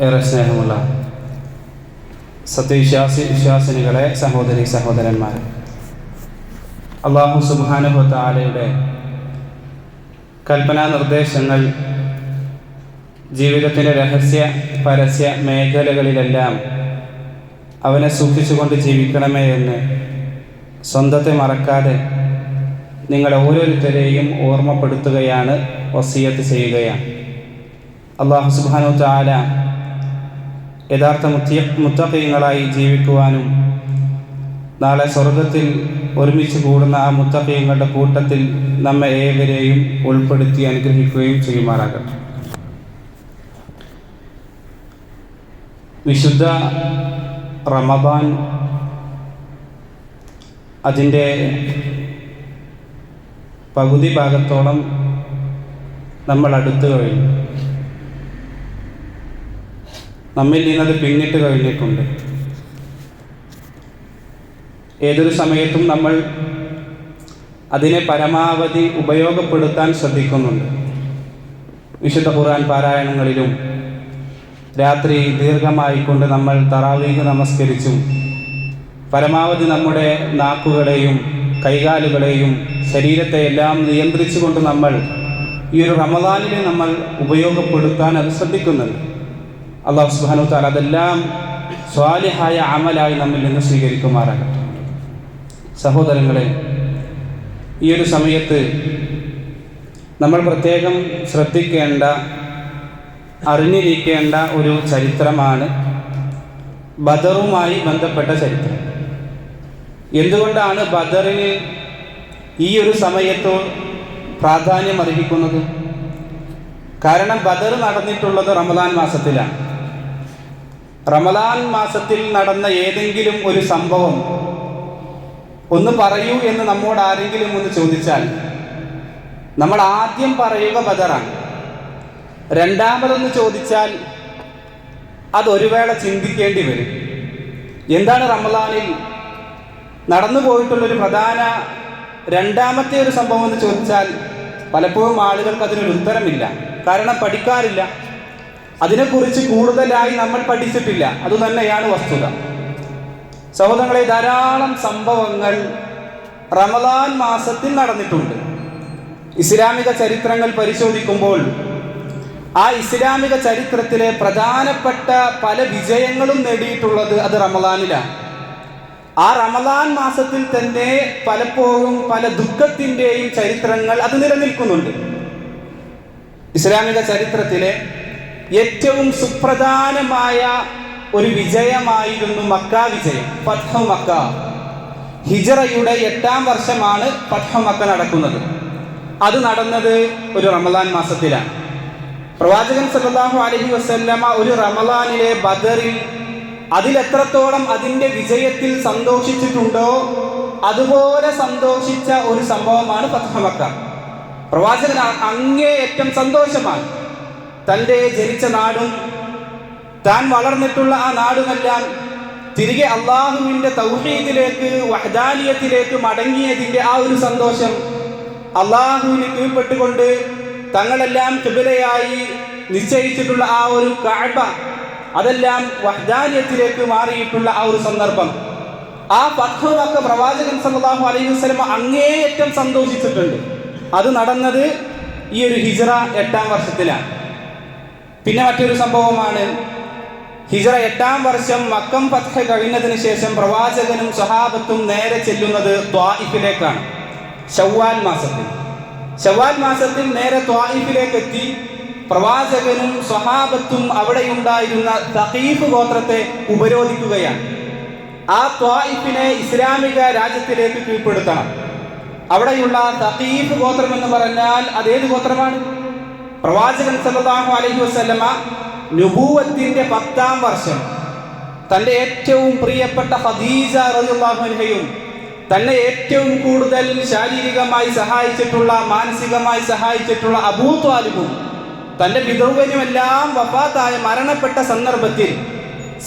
ഏറെ സ്നേഹമുള്ള വിശ്വാസിനികളെ, സഹോദരി സഹോദരന്മാരെ, അല്ലാഹു സുബ്ഹാനഹു വ തആലയുടെ കൽപ്പനാ നിർദ്ദേശങ്ങൾ ജീവിതത്തിൻ്റെ രഹസ്യ പരസ്യ മേഖലകളിലെല്ലാം അവനെ സൂക്ഷിച്ചുകൊണ്ട് ജീവിക്കണമേ എന്ന് സ്വന്തത്തെ മറക്കാതെ നിങ്ങളെ ഓരോരുത്തരെയും ഓർമ്മപ്പെടുത്തുകയാണ്, വസിയത്ത് ചെയ്യുകയാണ്. അല്ലാഹു സുബ്ഹാനഹു വ തആല യഥാർത്ഥ മുത്തഖീങ്ങളായി ജീവിക്കുവാനും നാളെ സ്വർഗത്തിൽ ഒരുമിച്ച് കൂടുന്ന ആ മുത്തഖീങ്ങളുടെ കൂട്ടത്തിൽ നമ്മെ ഏവരെയും ഉൾപ്പെടുത്തി അനുഗ്രഹിക്കുകയും ചെയ്യുമാറാകട്ടെ. വിശുദ്ധ റമദാൻ അതിൻ്റെ പകുതി ഭാഗത്തോളം നമ്മൾ അടുത്ത് കഴിഞ്ഞു. നമ്മിൽ നിന്നത് പിന്നിട്ട് കഴിഞ്ഞിട്ടുണ്ട്. ഏതൊരു സമയത്തും നമ്മൾ അതിനെ പരമാവധി ഉപയോഗപ്പെടുത്താൻ ശ്രദ്ധിക്കുന്നുണ്ട്. വിശുദ്ധ ഖുർആൻ പാരായണങ്ങളിലും രാത്രി ദീർഘമായിക്കൊണ്ട് നമ്മൾ തറാവീഹ് നമസ്കരിച്ചും പരമാവധി നമ്മുടെ നാക്കുകളെയും കൈകാലുകളെയും ശരീരത്തെ എല്ലാം നിയന്ത്രിച്ചുകൊണ്ട് നമ്മൾ ഈ ഒരു റമദാനിനെ നമ്മൾ ഉപയോഗപ്പെടുത്താൻ അത് ശ്രദ്ധിക്കുന്നുണ്ട്. അല്ലാഹു സുബ്ഹാനഹു വ തആല അതെല്ലാം സ്വാലിഹായ അമലായി നമ്മിൽ നിന്ന് സ്വീകരിക്കുമാറാകട്ടെ. സഹോദരങ്ങളെ, ഈ ഒരു സമയത്ത് നമ്മൾ പ്രത്യേകം ശ്രദ്ധിക്കേണ്ട, അറിഞ്ഞിരിക്കേണ്ട ഒരു ചരിത്രമാണ് ബദറുമായി ബന്ധപ്പെട്ട ചരിത്രം. എന്തുകൊണ്ടാണ് ബദറിന് ഈ ഒരു സമയത്ത് പ്രാധാന്യം അർഹിക്കുന്നത്? കാരണം ബദർ നടന്നിട്ടുള്ളത് റമദാൻ മാസത്തിലാണ്. റമദാൻ മാസത്തിൽ നടന്ന ഏതെങ്കിലും ഒരു സംഭവം ഒന്ന് പറയൂ എന്ന് നമ്മോട് ആരെങ്കിലും ഒന്ന് ചോദിച്ചാൽ നമ്മൾ ആദ്യം പറയുക ബദറാണ്. രണ്ടാമതൊന്ന് ചോദിച്ചാൽ അതൊരു വേള ചിന്തിക്കേണ്ടി വരും. എന്താണ് റമദാനിൽ നടന്നു പോയിട്ടുള്ളൊരു പ്രധാന രണ്ടാമത്തെ ഒരു സംഭവം എന്ന് ചോദിച്ചാൽ പലപ്പോഴും ആളുകൾക്ക് അതിനൊരു ഉത്തരമില്ല. കാരണം പഠിക്കാറില്ല, അതിനെക്കുറിച്ച് കൂടുതലായി നമ്മൾ പഠിച്ചിട്ടില്ല. അതുതന്നെയാണ് വസ്തുത. സഹോദരങ്ങളെ, ധാരാളം സംഭവങ്ങൾ റമദാൻ മാസത്തിൽ നടന്നിട്ടുണ്ട്. ഇസ്ലാമിക ചരിത്രങ്ങൾ പരിശോധിക്കുമ്പോൾ ആ ഇസ്ലാമിക ചരിത്രത്തിലെ പ്രധാനപ്പെട്ട പല വിജയങ്ങളും നേടിയിട്ടുള്ളത് അത് റമദാനിലാണ്. ആ റമദാൻ മാസത്തിൽ തന്നെ പലപ്പോഴും പല ദുഃഖത്തിൻ്റെയും ചരിത്രങ്ങൾ അത് നിലനിൽക്കുന്നുണ്ട്. ഇസ്ലാമിക ചരിത്രത്തിലെ ഏറ്റവും സുപ്രധാനമായ ഒരു വിജയമായിരുന്നു മക്ക വിജയം, ഫത്ഹു മക്ക. ഹിജ്റയുടെ 8-ാം വർഷമാണ് ഫത്ഹു മക്ക നടക്കുന്നത്. അത് നടന്നത് ഒരു റമദാൻ മാസത്തിലാണ്. പ്രവാചകൻ സല്ലല്ലാഹു അലൈഹി വസല്ലമ ഒരു റമദാനിലെ ബദറിൽ അതിലെത്രത്തോളം അതിൻ്റെ വിജയത്തിൽ സന്തോഷിച്ചിട്ടുണ്ടോ അതുപോലെ സന്തോഷിച്ച ഒരു സംഭവമാണ് ഫത്ഹു മക്ക. പ്രവാചകൻ അങ്ങേയറ്റം സന്തോഷമാണ്. തൻ്റെ ജനിച്ച നാടും താൻ വളർന്നിട്ടുള്ള ആ നാടുമെല്ലാം തിരികെ അള്ളാഹുവിൻ്റെ തൗഹീദിലേക്ക്, വഹ്ദാനിയത്തിലേക്ക് മടങ്ങിയതിൻ്റെ ആ ഒരു സന്തോഷം, അള്ളാഹുവിന് കീഴ്പ്പെട്ടുകൊണ്ട് തങ്ങളെല്ലാം ഖിബ്ലയായി നിശ്ചയിച്ചിട്ടുള്ള ആ ഒരു കഅബ, അതെല്ലാം വഹ്ദാനിയത്തിലേക്ക് മാറിയിട്ടുള്ള ആ ഒരു സന്ദർഭം, ആ ഫത്ഹു മക്ക പ്രവാചകൻ സല്ലല്ലാഹു അലൈഹി വസല്ലം അങ്ങേയറ്റം സന്തോഷിച്ചിട്ടുണ്ട്. അത് നടന്നത് ഈ ഒരു ഹിജ്റ 8-ാം വർഷത്തിലാണ്. പിന്നെ മറ്റൊരു സംഭവമാണ്, ഹിജ്റ 8-ാം വർഷം മക്കം ഫത്ഹ് കഴിഞ്ഞതിന് ശേഷം പ്രവാചകനും സ്വഹാബത്തും നേരെ ചെല്ലുന്നത് ത്വായിഫിലേക്കാണ്. ശവ്വാൽ മാസത്തിൽ നേരെ ത്വായിഫിലേക്ക് എത്തി. പ്രവാചകനും സ്വഹാബത്തും അവിടെയുണ്ടായിരുന്ന തഖീഫ് ഗോത്രത്തെ ഉപരോധിക്കുകയാണ്. ആ ത്വായിഫിനെ ഇസ്ലാമിക രാജ്യത്തിലേക്ക് കീഴ്പ്പെടുത്തണം. അവിടെയുള്ള തഖീഫ് ഗോത്രം എന്ന് പറഞ്ഞാൽ അതേത് ഗോത്രമാണ്? പ്രവാചകൻ സല്ലല്ലാഹു അലൈഹി വസല്ലമ നുബുവത്തിന്റെ 10-ാം വർഷം തൻ്റെ ഏറ്റവും പ്രിയപ്പെട്ട ഖദീജ റളിയല്ലാഹു അൻഹയും തന്നെ ഏറ്റവും കൂടുതൽ ശാരീരികമായി സഹായിച്ചിട്ടുള്ള, മാനസികമായി സഹായിച്ചിട്ടുള്ള അബൂ ത്വാലിബും തൻ്റെ പിതൃവ്യനുമെല്ലാം വഫാത്തായ മരണപ്പെട്ട സന്ദർഭത്തിൽ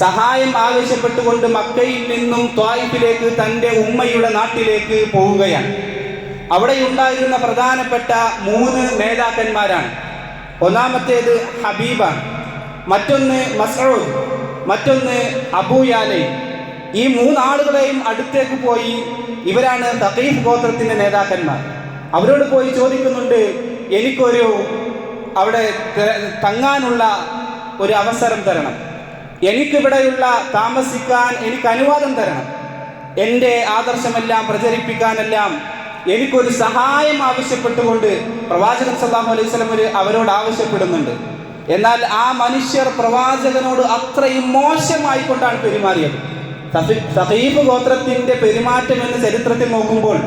സഹായം ആവശ്യപ്പെട്ടുകൊണ്ട് മക്കയിൽ നിന്നും ത്വായിഫിലേക്ക്, തൻ്റെ ഉമ്മയുടെ നാട്ടിലേക്ക് പോവുകയാണ്. അവിടെയുണ്ടായിരുന്ന പ്രധാനപ്പെട്ട 3 നേതാക്കന്മാരാണ്. ഒന്നാമത്തേത് ഹബീബാണ്. മറ്റൊന്ന് മസ്ഊദ്, മറ്റൊന്ന് അബൂ യാലൈ. ഈ 3 ആളുകളെയും അടുത്തേക്ക് പോയി. ഇവരാണ് തഖീഫ് ഗോത്രത്തിന്റെ നേതാക്കന്മാർ. അവരോട് പോയി ചോദിക്കുന്നുണ്ട്, എനിക്കൊരു അവിടെ തങ്ങാനുള്ള ഒരു അവസരം തരണം, എനിക്കിവിടെയുള്ള താമസിക്കാൻ എനിക്ക് അനുവാദം തരണം, എൻ്റെ ആദർശമെല്ലാം പ്രചരിപ്പിക്കാനെല്ലാം എനിക്കൊരു സഹായം ആവശ്യപ്പെട്ടുകൊണ്ട് പ്രവാചകൻ സല്ലല്ലാഹു അലൈഹി വസല്ലം അവരോട് ആവശ്യപ്പെടുന്നുണ്ട്. എന്നാൽ ആ മനുഷ്യർ പ്രവാചകനോട് അത്രയും മോശമായി കൊണ്ടാണ് പെരുമാറിയത്. തഖീഫ് ഗോത്രത്തിന്റെ പെരുമാറ്റം എന്ന് ചരിത്രത്തിൽ നോക്കുമ്പോൾ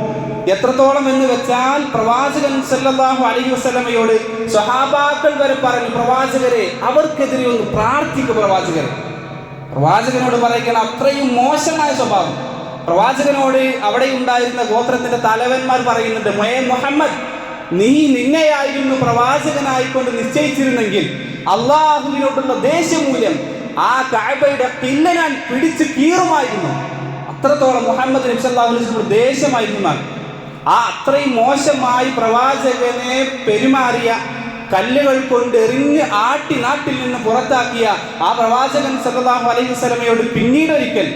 എത്രത്തോളം എന്ന് വെച്ചാൽ, പ്രവാചകൻ സല്ലല്ലാഹു അലൈഹി വസല്ലമയോട് സ്വഹാബാക്കൾ വരെ പറഞ്ഞു, പ്രവാചകരെ അവർക്കെതിരെ ഒന്ന് പ്രാർത്ഥിക്കുക. പ്രവാചകനോട് പറയുകയാണ്, അത്രയും മോശമായ സ്വഭാവം. പ്രവാചകനോട് അവിടെ ഉണ്ടായിരുന്ന ഗോത്രത്തിന്റെ തലവന്മാർ പറയുന്നുണ്ട്, മുഹമ്മദ്, നിന്നെയായിരുന്നു പ്രവാചകനായിക്കൊണ്ട് നിശ്ചയിച്ചിരുന്നെങ്കിൽ അള്ളാഹുവിനോടുള്ള ദേഷ്യമൂല്യം ആ കഅബയുടെ ഖില്ല ഞാൻ പിടിച്ച് കീറുമായിരുന്നു. അത്രത്തോളം മുഹമ്മദ് നബി സല്ലല്ലാഹു അലൈഹി വസല്ലം ദേഷ്യമായിരുന്നു. ആ അത്രയും മോശമായി പ്രവാചകനെ പെരുമാറിയ, കല്ലുകൾ കൊണ്ട് എറിഞ്ഞ് ആട്ടി നാട്ടിൽ നിന്ന് പുറത്താക്കിയ ആ പ്രവാചകൻ സല്ലല്ലാഹു അലൈഹി വസല്ലമയോട് പിന്നീട് ഒരിക്കൽ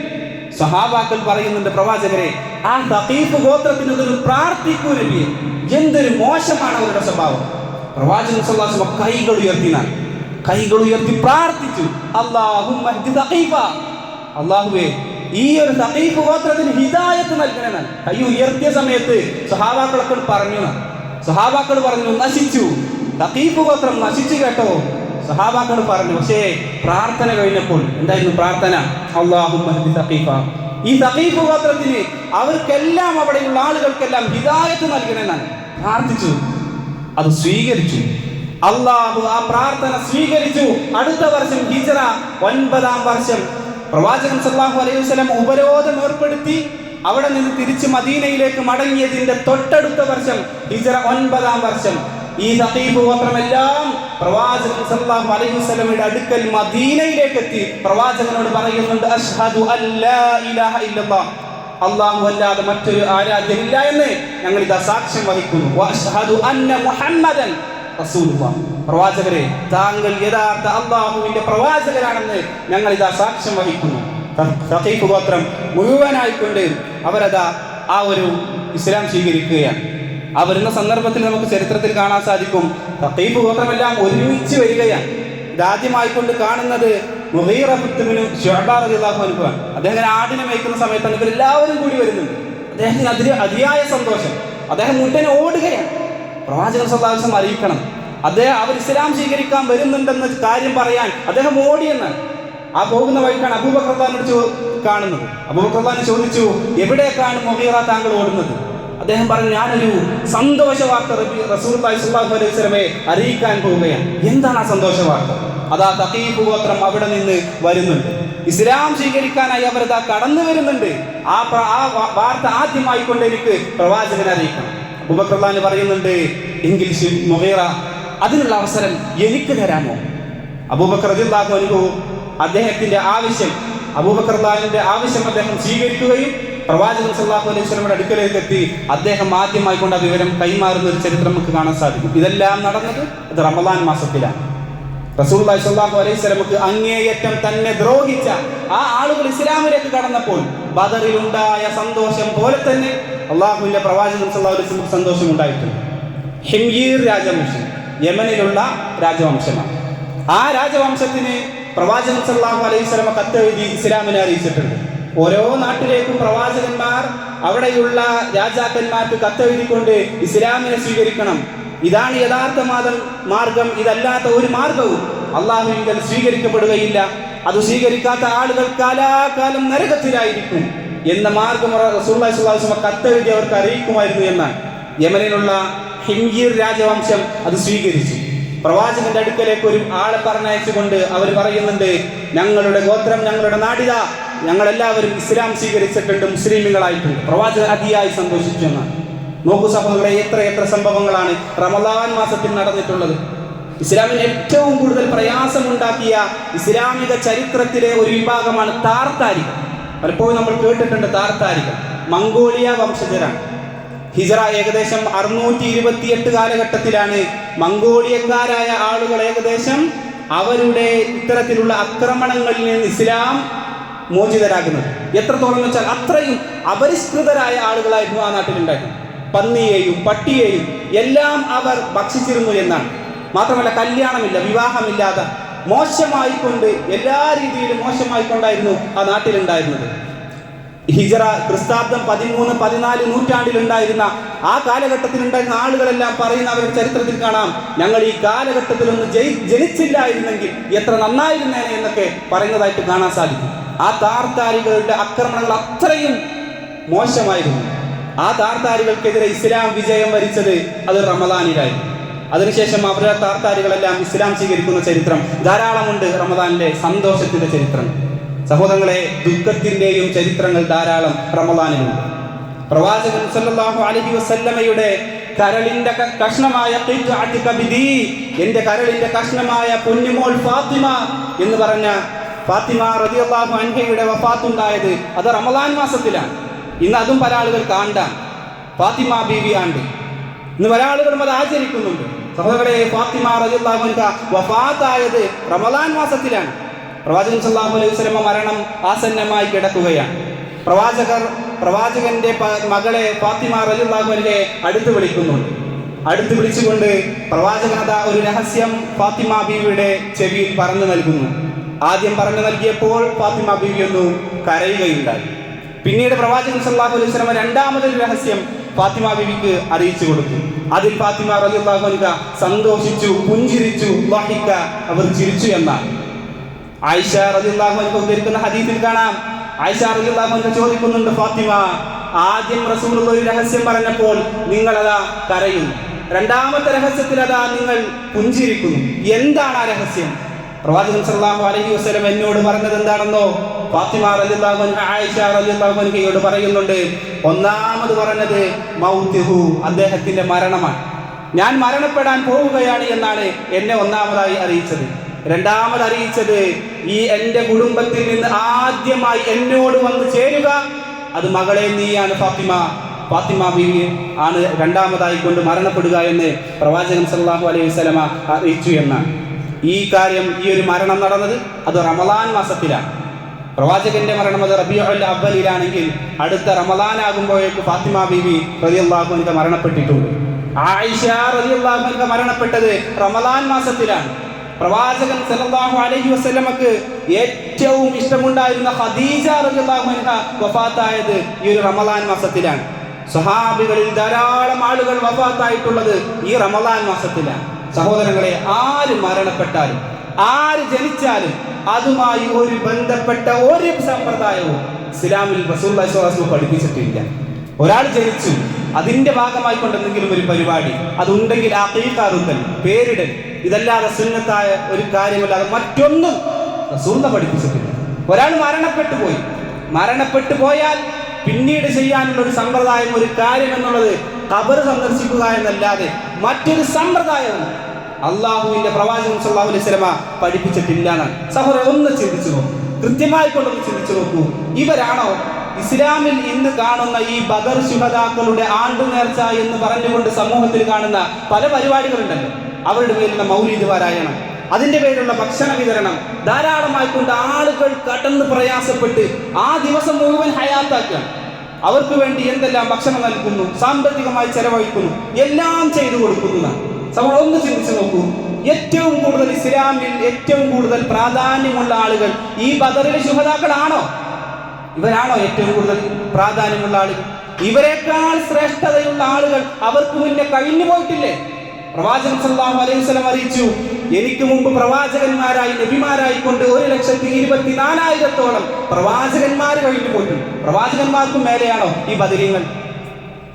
സഹാബാക്കൾ പറയുന്നുണ്ട്, പ്രവാചകരെ ആ തഖീഫ് ഗോത്രത്തിനൊരു പ്രാർത്ഥിക്കൂ നബിയെ, എന്തൊരു മോശമാണ് അവരുടെ സ്വഭാവം. പ്രവാചകൻ സല്ലല്ലാഹു അലൈഹി വസല്ലം കൈകൾ ഉയർത്തി പ്രാർത്ഥിച്ചു, അല്ലാഹുമ്മ ഹ്ദി തഖീഫ, അല്ലാഹുവേ ഈ ഒരു തഖീഫ് ഗോത്രത്തിന് ഹിദായത്ത് നൽകണം. കൈ ഉയർത്തിയ സമയത്ത് സഹാബാക്കൾ പറഞ്ഞു നശിച്ചു, തഖീഫ് ഗോത്രം നശിച്ചു കേട്ടോ. സഹാബാക്കൾ പറഞ്ഞു. പക്ഷേ പ്രാർത്ഥന കഴിഞ്ഞപ്പോൾ എന്തായിരുന്നു പ്രാർത്ഥന? അല്ലാഹുമ്മ ഹ്ദി തഖീഫ, ഈ തഖീഫ് ഗോത്രത്തിന് അവർക്കെല്ലാം അവിടെയുള്ള ആളുകൾക്കെല്ലാം ഹിദായത്ത് നൽകണമെന്നാണ് പ്രാർത്ഥിച്ചു. അത് സ്വീകരിച്ചു. അള്ളാഹു ആ പ്രാർത്ഥന സ്വീകരിച്ചു. അടുത്ത വർഷം ഹിജ്റ 9-ാം വർഷം പ്രവാചകൻ സല്ലല്ലാഹു അലൈഹി വസല്ലം ഉപരോധം ഏർപ്പെടുത്തി അവിടെ നിന്ന് തിരിച്ച് മദീനയിലേക്ക് മടങ്ങിയതിന്റെ തൊട്ടടുത്ത വർഷം ഹിജ്റ 9-ാം വർഷം ഈ തഖീഫ് ഗോത്രമെല്ലാം പ്രവാചകൻ സല്ലല്ലാഹു അലൈഹി വസല്ലമയുടെ അടുക്കൽ മദീനയിലേക്ക് എത്തി. പ്രവാചകനോട് പറയുന്നുണ്ട്, അഷ്ഹദു അല്ലാ ഇലാഹ ഇല്ലല്ലാഹ്, അല്ലാഹു അല്ലാതെ മറ്റൊരു ആരാധ്യനില്ല എന്ന് ഞങ്ങൾ ഇതാ സാക്ഷ്യം വഹിക്കുന്നു. വഅഷ്ഹദു അന്ന മുഹമ്മദൻ റസൂലുള്ളാഹ്, പ്രവാചകരെ താങ്കൾ യഥാർത്ഥ അല്ലാഹുവിന്റെ പ്രവാചകരാണെന്ന് ഞങ്ങൾ ഇതാ സാക്ഷ്യം വഹിക്കുന്നു. തഖീഫ് ഗോത്രം മുഴുവനായിക്കൊണ്ട് അവരതാ ആ ഒരു ഇസ്ലാം സ്വീകരിക്കുകയാണ്. ആ വരുന്ന സന്ദർഭത്തിൽ നമുക്ക് ചരിത്രത്തിൽ കാണാൻ സാധിക്കും, തഖീഫ് ഗോത്രമെല്ലാം ഒരുമിച്ച് വരികയാണ്. ഇതാദ്യമായിക്കൊണ്ട് കാണുന്നത് മുഗീറ ഇബ്നു ശുഅബ റളിയല്ലാഹു അൻഹു ആണ്. അദ്ദേഹം ആടിനെ മേയ്ക്കുന്ന സമയത്താണ് ഇവരെല്ലാവരും കൂടി വരുന്നുണ്ട്. അദ്ദേഹത്തിന് അതിയായ സന്തോഷം. അദ്ദേഹം മുട്ടനെ ഓടുകയാണ്. പ്രവാചകൻ സല്ലല്ലാഹു അലൈഹി വസല്ലം അറിയിക്കണം, അവർ ഇസ്ലാം സ്വീകരിക്കാൻ വരുന്നുണ്ടെന്ന കാര്യം പറയാൻ അദ്ദേഹം ഓടിയെന്നാണ്. ആ പോകുന്ന വഴിക്കാണ് അബൂബക്കർ റളിയല്ലാഹു കാണുന്നത്. അബൂബക്കർ റളിയല്ലാഹു ചോദിച്ചു, എവിടേക്കാണ് മുഗീറ താങ്കൾ ഓടുന്നത്? അദ്ദേഹം പറഞ്ഞു, ഞാനൊരു സന്തോഷ വാർത്ത റസൂലുള്ളാഹി സ്വല്ലല്ലാഹു അലൈഹി വസല്ലമയെ അറിയിക്കാൻ പോവുകയാണ്. എന്താണ് ആ സന്തോഷ വാർത്ത? അതാ തഖീഫ് ഗോത്രം അവിടെ നിന്ന് വരുന്നുണ്ട്. ഇസ്ലാം സ്വീകരിക്കാനായി അവരതാ കടന്നു വരുന്നുണ്ട്. ആ വാർത്ത ആദ്യമായി കൊണ്ട് എനിക്ക് പ്രവാചകനെ അറിയിക്കണം. അബൂബക്കർ റളിയല്ലാഹു പറയുന്നുണ്ട്, എങ്കിൽ മുഗീറ അതിനുള്ള അവസരം എനിക്ക് തരാമോ? അബൂബക്കർ റളിയല്ലാഹു അൻഹു അദ്ദേഹത്തിന്റെ ആവശ്യം, അബൂബക്കർ റളിയല്ലാഹുവിന്റെ ആവശ്യം അദ്ദേഹം സ്വീകരിക്കുകയും പ്രവാചകൻ സല്ലല്ലാഹു അലൈഹി വസല്ലമയുടെ അടുക്കലേക്ക് എത്തി അദ്ദേഹം ആദ്യമായി കൊണ്ട് ആ വിവരം കൈമാറുന്ന ഒരു ചരിത്രം നമുക്ക് കാണാൻ സാധിക്കും. ഇതെല്ലാം നടന്നത് അത് റമളാൻ മാസത്തിലാണ്. റസൂലുള്ളാഹി സ്വല്ലല്ലാഹു അലൈഹി വസല്ലമക്ക് അങ്ങേയറ്റം തന്നെ ദ്രോഹിച്ച ആ ആളുകൾ ഇസ്ലാമിലേക്ക് കടന്നപ്പോൾ ബദറിൽ ഉണ്ടായ സന്തോഷം പോലെ തന്നെ അള്ളാഹുവിന്റെ പ്രവാചകൻ സല്ലല്ലാഹു അലൈഹി വസല്ലമക്ക് സന്തോഷം ഉണ്ടായിട്ടുണ്ട്. ഹിംയീർ രാജവംശം യമനിലുള്ള രാജവംശമാണ്. ആ രാജവംശത്തിന് പ്രവാചകൻ സല്ലല്ലാഹു അലൈഹി വസല്ലമ കത്തെഴുതി ഇസ്ലാമിനെ അറിയിച്ചിട്ടുണ്ട്. ഓരോ നാട്ടിലേക്കും പ്രവാചകന്മാർ അവിടെയുള്ള രാജാക്കന്മാർക്ക് കത്തെഴുതിക്കൊണ്ട് ഇസ്ലാമിനെ സ്വീകരിക്കണം, ഇതാണ് യഥാർത്ഥ മാർഗം, ഇതല്ലാത്ത ഒരു മാർഗവും അള്ളാഹുവിങ്കൽ സ്വീകരിക്കപ്പെടുകയില്ല, അത് സ്വീകരിക്കാത്ത ആളുകൾ കാലാകാലം നരകത്തിലായിരിക്കും എന്ന മാർഗം റസൂലുള്ളാഹി സ്വല്ലല്ലാഹു അലൈഹി വസല്ലം കത്തെഴുതി അവർക്ക് അറിയിക്കുമായിരുന്നു എന്നാണ്. യമനിലുള്ള ഹിംയീർ രാജവംശം അത് സ്വീകരിച്ചു. പ്രവാചകന്റെ അടുക്കലേക്ക് ഒരു ആളെ പറഞ്ഞയച്ചുകൊണ്ട് അവർ പറയുന്നുണ്ട്, ഞങ്ങളുടെ ഗോത്രം, ഞങ്ങളുടെ നാടിത, ഞങ്ങളെല്ലാവരും ഇസ്ലാം സ്വീകരിച്ചിട്ടുണ്ട്, മുസ്ലിമുകളായിട്ടുണ്ട്. പ്രവാചകൻ അതിയായി സന്തോഷിച്ചു എന്നാണ്. നോക്കൂ സഹോദരങ്ങളെ, എത്ര സംഭവങ്ങളാണ് റമളാൻ മാസത്തിൽ നടന്നിട്ടുള്ളത്. ഇസ്ലാമിന് ഏറ്റവും കൂടുതൽ പ്രയാസമുണ്ടാക്കിയ ഇസ്ലാമിക ചരിത്രത്തിലെ ഒരു വിഭാഗമാണ് താർത്താരികൾ. പലപ്പോഴും നമ്മൾ കേട്ടിട്ടുണ്ട് താർത്താരികൾ. മംഗോളിയ വംശജരാണ്. ഹിജ്റ ഏകദേശം 628 കാലഘട്ടത്തിലാണ് മംഗോളിയക്കാരായ ആളുകൾ ഏകദേശം അവരുടെ ഇത്തരത്തിലുള്ള ആക്രമണങ്ങളിൽ നിന്ന് ഇസ്ലാം മോചിതരാകുന്നത്. എത്രത്തോളം എന്ന് വെച്ചാൽ അത്രയും അപരിഷ്കൃതരായ ആളുകളായിരുന്നു ആ നാട്ടിലുണ്ടായിരുന്നത്. പന്നിയെയും പട്ടിയെയും എല്ലാം അവർ ഭക്ഷിച്ചിരുന്നു എന്നാണ്. മാത്രമല്ല കല്യാണമില്ല, വിവാഹമില്ലാതെ മോശമായിക്കൊണ്ട് എല്ലാ രീതിയിലും മോശമായിക്കൊണ്ടായിരുന്നു ആ നാട്ടിലുണ്ടായിരുന്നത്. ഹിജറ ക്രിസ്താബ്ദം 13-14 നൂറ്റാണ്ടിലുണ്ടായിരുന്ന ആ കാലഘട്ടത്തിലുണ്ടായിരുന്ന ആളുകളെല്ലാം പറയുന്ന അവരുടെ ചരിത്രത്തിൽ കാണാം, ഞങ്ങൾ ഈ കാലഘട്ടത്തിലൊന്നും ജനിച്ചില്ലായിരുന്നെങ്കിൽ എത്ര നന്നായിരുന്നേനെ എന്നൊക്കെ പറയുന്നതായിട്ട് കാണാൻ സാധിക്കും. ആ താർത്താരികളുടെ ആക്രമണങ്ങൾ അത്രയും മോശമായിരുന്നു. ആ താർത്താരികൾക്കെതിരെ ഇസ്ലാം വിജയം വരിച്ചത് അത് റമദാനിലായിരുന്നു. അതിനുശേഷം അവരുടെ താർത്താരികളെല്ലാം ഇസ്ലാം സ്വീകരിക്കുന്ന ചരിത്രം ധാരാളമുണ്ട്. റമദാനിലെ സന്തോഷത്തിന്റെ ചരിത്രം, സഹോദരങ്ങളെ, ദുഃഖത്തിന്റെയും ചരിത്രങ്ങൾ ധാരാളം റമദാനിലുണ്ട്. പ്രവാചകൻ സല്ലല്ലാഹു അലൈഹി വസല്ലമയുടെ കരളിന്റെ കഷ്ണമായ എന്റെ കരളിന്റെ കഷ്ണമായ പൊന്നുമോൾ ഫാത്തിമ എന്ന് പറഞ്ഞ ഫാത്തിമ റളിയല്ലാഹു അൻഹയുടെ വഫാത്തുണ്ടായത് അത് റമദാൻ മാസത്തിലാണ്. ഇന്ന് അതും പല ആളുകൾ കാണാം, ഫാത്തിമ ബീവി ആണ്ട്. ഇന്ന് പല ആളുകളും അത് ആചരിക്കുന്നുണ്ട്. സഹോദരങ്ങളെ, ഫാത്തിമ റളിയല്ലാഹു അൻഹ വഫാത്തായത് റമദാൻ മാസത്തിലാണ്. പ്രവാചകൻ സല്ലല്ലാഹു അലൈഹി വസല്ലമ മരണം ആസന്നമായി കിടക്കുകയാണ്. പ്രവാചകന്റെ മകളെ ഫാത്തിമ റളിയല്ലാഹു അൻഹയെ അടുത്ത് വിളിക്കുന്നുണ്ട്. അടുത്ത് വിളിച്ചുകൊണ്ട് പ്രവാചകനത ഒരു രഹസ്യം ഫാത്തിമ ബീവിയുടെ ചെവിയിൽ പറഞ്ഞു നൽകുന്നു. ആദ്യം പറഞ്ഞു നൽകിയപ്പോൾ ഫാത്തിമ ബീവി ഒന്ന് കരയുകയുണ്ടായി. പിന്നീട് പ്രവാചകൻ സല്ലല്ലാഹു അലൈഹി വസല്ലമ രണ്ടാമതൊരു രഹസ്യം ഫാത്തിമ ബീവിക്ക് അറിയിച്ചു കൊടുത്തു. അതിൽ ഫാത്തിമ റളിയല്ലാഹു അൻഹ സന്തോഷിച്ചു, പുഞ്ചിരിച്ചു, ളഹിക, അവർ ചിരിച്ചു എന്നാണ്. ആയിഷ റളിയല്ലാഹു അൻഹ ഉദ്ധരിക്കുന്ന ഹദീസിൽ കാണാം, ആയിഷ റളിയല്ലാഹു അൻഹ ചോദിക്കുന്നുണ്ട്, ഫാത്തിമ, ആദ്യം റസൂലുള്ള ഒരു രഹസ്യം പറഞ്ഞപ്പോൾ നിങ്ങൾ അതാ കരയുന്നു, രണ്ടാമത്തെ രഹസ്യത്തിൽ അതാ നിങ്ങൾ പുഞ്ചിരിക്കുന്നു, എന്താണ് ആ രഹസ്യം? പ്രവാചകൻ സല്ലല്ലാഹു അലൈഹി വസല്ലം എന്നോട് പറഞ്ഞത് എന്താണെന്നോ? ഫാത്തിമ റളിയല്ലാഹു അൻഹ ആയിഷ റളിയല്ലാഹു അൻഹയോട് പറയുന്നുണ്ട്, ഒന്നാമത് പറഞ്ഞത് മൗതുഹു, അദ്ദേഹത്തിന്റെ മരണമാണ്, ഞാൻ മരണപ്പെടാൻ പോവുകയാണ് എന്നാണ് എന്നെ ഒന്നാമതായി അറിയിച്ചത്. രണ്ടാമത് അറിയിച്ചത്, ഈ എൻ്റെ കുടുംബത്തിൽ നിന്ന് ആദ്യമായി എന്നോട് വന്ന് ചേരുക അത് മകളെ നീയാണ് ഫാത്തിമ ബീവി ആണ് രണ്ടാമതായി കൊണ്ട് മരണപ്പെടുക എന്ന് പ്രവാചകൻ സല്ലല്ലാഹു അലൈഹി വസല്ലമ അറിയിച്ചു എന്നാണ്. ഈ കാര്യം, ഈ ഒരു മരണം നടന്നത് അത് റമദാൻ മാസത്തിലാണ്. പ്രവാചകന്റെ മരണം അത് റബീഉൽ അവ്വലിലാണെങ്കിൽ അടുത്ത റമദാൻ ആകുമ്പോഴേക്ക് ഫാത്തിമ ബീവി റളിയല്ലാഹു അൻഹ മരണപ്പെട്ടിട്ടുണ്ട്. ആയിഷ റളിയല്ലാഹു അൻഹ മരണപ്പെട്ടത് റമദാൻ മാസത്തിലാണ്. പ്രവാചകൻ സല്ലല്ലാഹു അലൈഹി വസല്ലമക്ക് ഏറ്റവും ഇഷ്ടമുണ്ടായിരുന്ന ഖദീജ റളിയല്ലാഹു അൻഹ വഫാത്തായത് ഈ ഒരു റമദാൻ മാസത്തിലാണ്. സ്വഹാബികളിൽ ധാരാളം ആളുകൾ വഫാത്തായിട്ടുള്ളത് ഈ റമദാൻ മാസത്തിലാണ്. സഹോദരങ്ങളെ, ആര് മരണപ്പെട്ടാലും ആര് ജനിച്ചാലും അതുമായി ഒരു ബന്ധപ്പെട്ട ഒരു സമ്പ്രദായവും ഇസ്ലാമിൽ റസൂലുള്ളാഹി സ്വല്ലല്ലാഹു അലൈഹി വസല്ലം പഠിപ്പിച്ചിട്ടില്ല. ഒരാൾ ജനിച്ചു, അതിന്റെ ഭാഗമായി കൊണ്ടെന്തെങ്കിലും ഒരു പരിപാടി അതുണ്ടെങ്കിൽ അഖീഖ റുക്കൽ, പേരിടൽ, ഇതല്ലാതെ സുന്നത്തായ ഒരു കാര്യമല്ലാതെ മറ്റൊന്നും റസൂലുള്ളാഹി പഠിപ്പിച്ചിട്ടില്ല. ഒരാൾ മരണപ്പെട്ടു പോയാൽ പിന്നീട് ചെയ്യാനുള്ള ഒരു സമ്പ്രദായം, ഒരു കാര്യം എന്നുള്ളത് ഖബർ സന്ദർശിക്കുക എന്നല്ലാതെ മറ്റൊരു സമ്പ്രദായവും അള്ളാഹുവിന്റെ പ്രവാചകൻ സല്ലല്ലാഹു അലൈഹി വസല്ലമ പഠിപ്പിച്ചിട്ടില്ല എന്നാണ്. സഹോദരൻ, ഒന്ന് ചിന്തിച്ചു നോക്കൂ, കൃത്യമായി കൊണ്ടൊന്ന് ചിന്തിച്ചു നോക്കൂ. ഇവരാണോ ഇസ്ലാമിൽ ഇന്ന് കാണുന്ന ഈ ബദർ ശുഹദാക്കളുടെ ആണ്ടുനേർച്ച എന്ന് പറഞ്ഞുകൊണ്ട് സമൂഹത്തിൽ കാണുന്ന പല പരിപാടികളുണ്ടല്ലോ, അവരുടെ പേരിലുള്ള മൗലിദ് പാരായണം, അതിന്റെ പേരിലുള്ള ഭക്ഷണ വിതരണം, ധാരാളമായി കൊണ്ട് ആളുകൾ കടന്ന് പ്രയാസപ്പെട്ട് ആ ദിവസം മുഴുവൻ ഹയാത്താക്കുകയാണ്. അവർക്ക് വേണ്ടി എന്തെല്ലാം ഭക്ഷണം നൽകുന്നു, സാമ്പത്തികമായി ചെലവഴിക്കുന്നു, എല്ലാം ചെയ്തു കൊടുക്കുന്നതാണ്. നമ്മൾ ഒന്ന് ചിന്തിച്ചു നോക്കൂ, ഏറ്റവും കൂടുതൽ ഇസ്ലാമിൽ ഏറ്റവും കൂടുതൽ പ്രാധാന്യമുള്ള ആളുകൾ ഈ ബദറിലെ ശുഹദാക്കളാണോ? ഇവരാണോ ഏറ്റവും കൂടുതൽ പ്രാധാന്യമുള്ള ആളുകൾ? ഇവരെക്കാൾ ശ്രേഷ്ഠതയുള്ള ആളുകൾ അവർക്ക് മുന്നേ കഴിഞ്ഞു പോയിട്ടില്ലേ? പ്രവാചകൻ സല്ലല്ലാഹു അലൈഹി വസല്ലം അറിയിച്ചു, എനിക്ക് മുമ്പ് പ്രവാചകന്മാരായി നബിമാരായി കൊണ്ട് 1,24,000 പ്രവാചകന്മാർ കഴിഞ്ഞു പോയിട്ടുണ്ട്. പ്രവാചകന്മാർക്കും മേലെയാണോ ഈ ബദരീങ്ങൾ?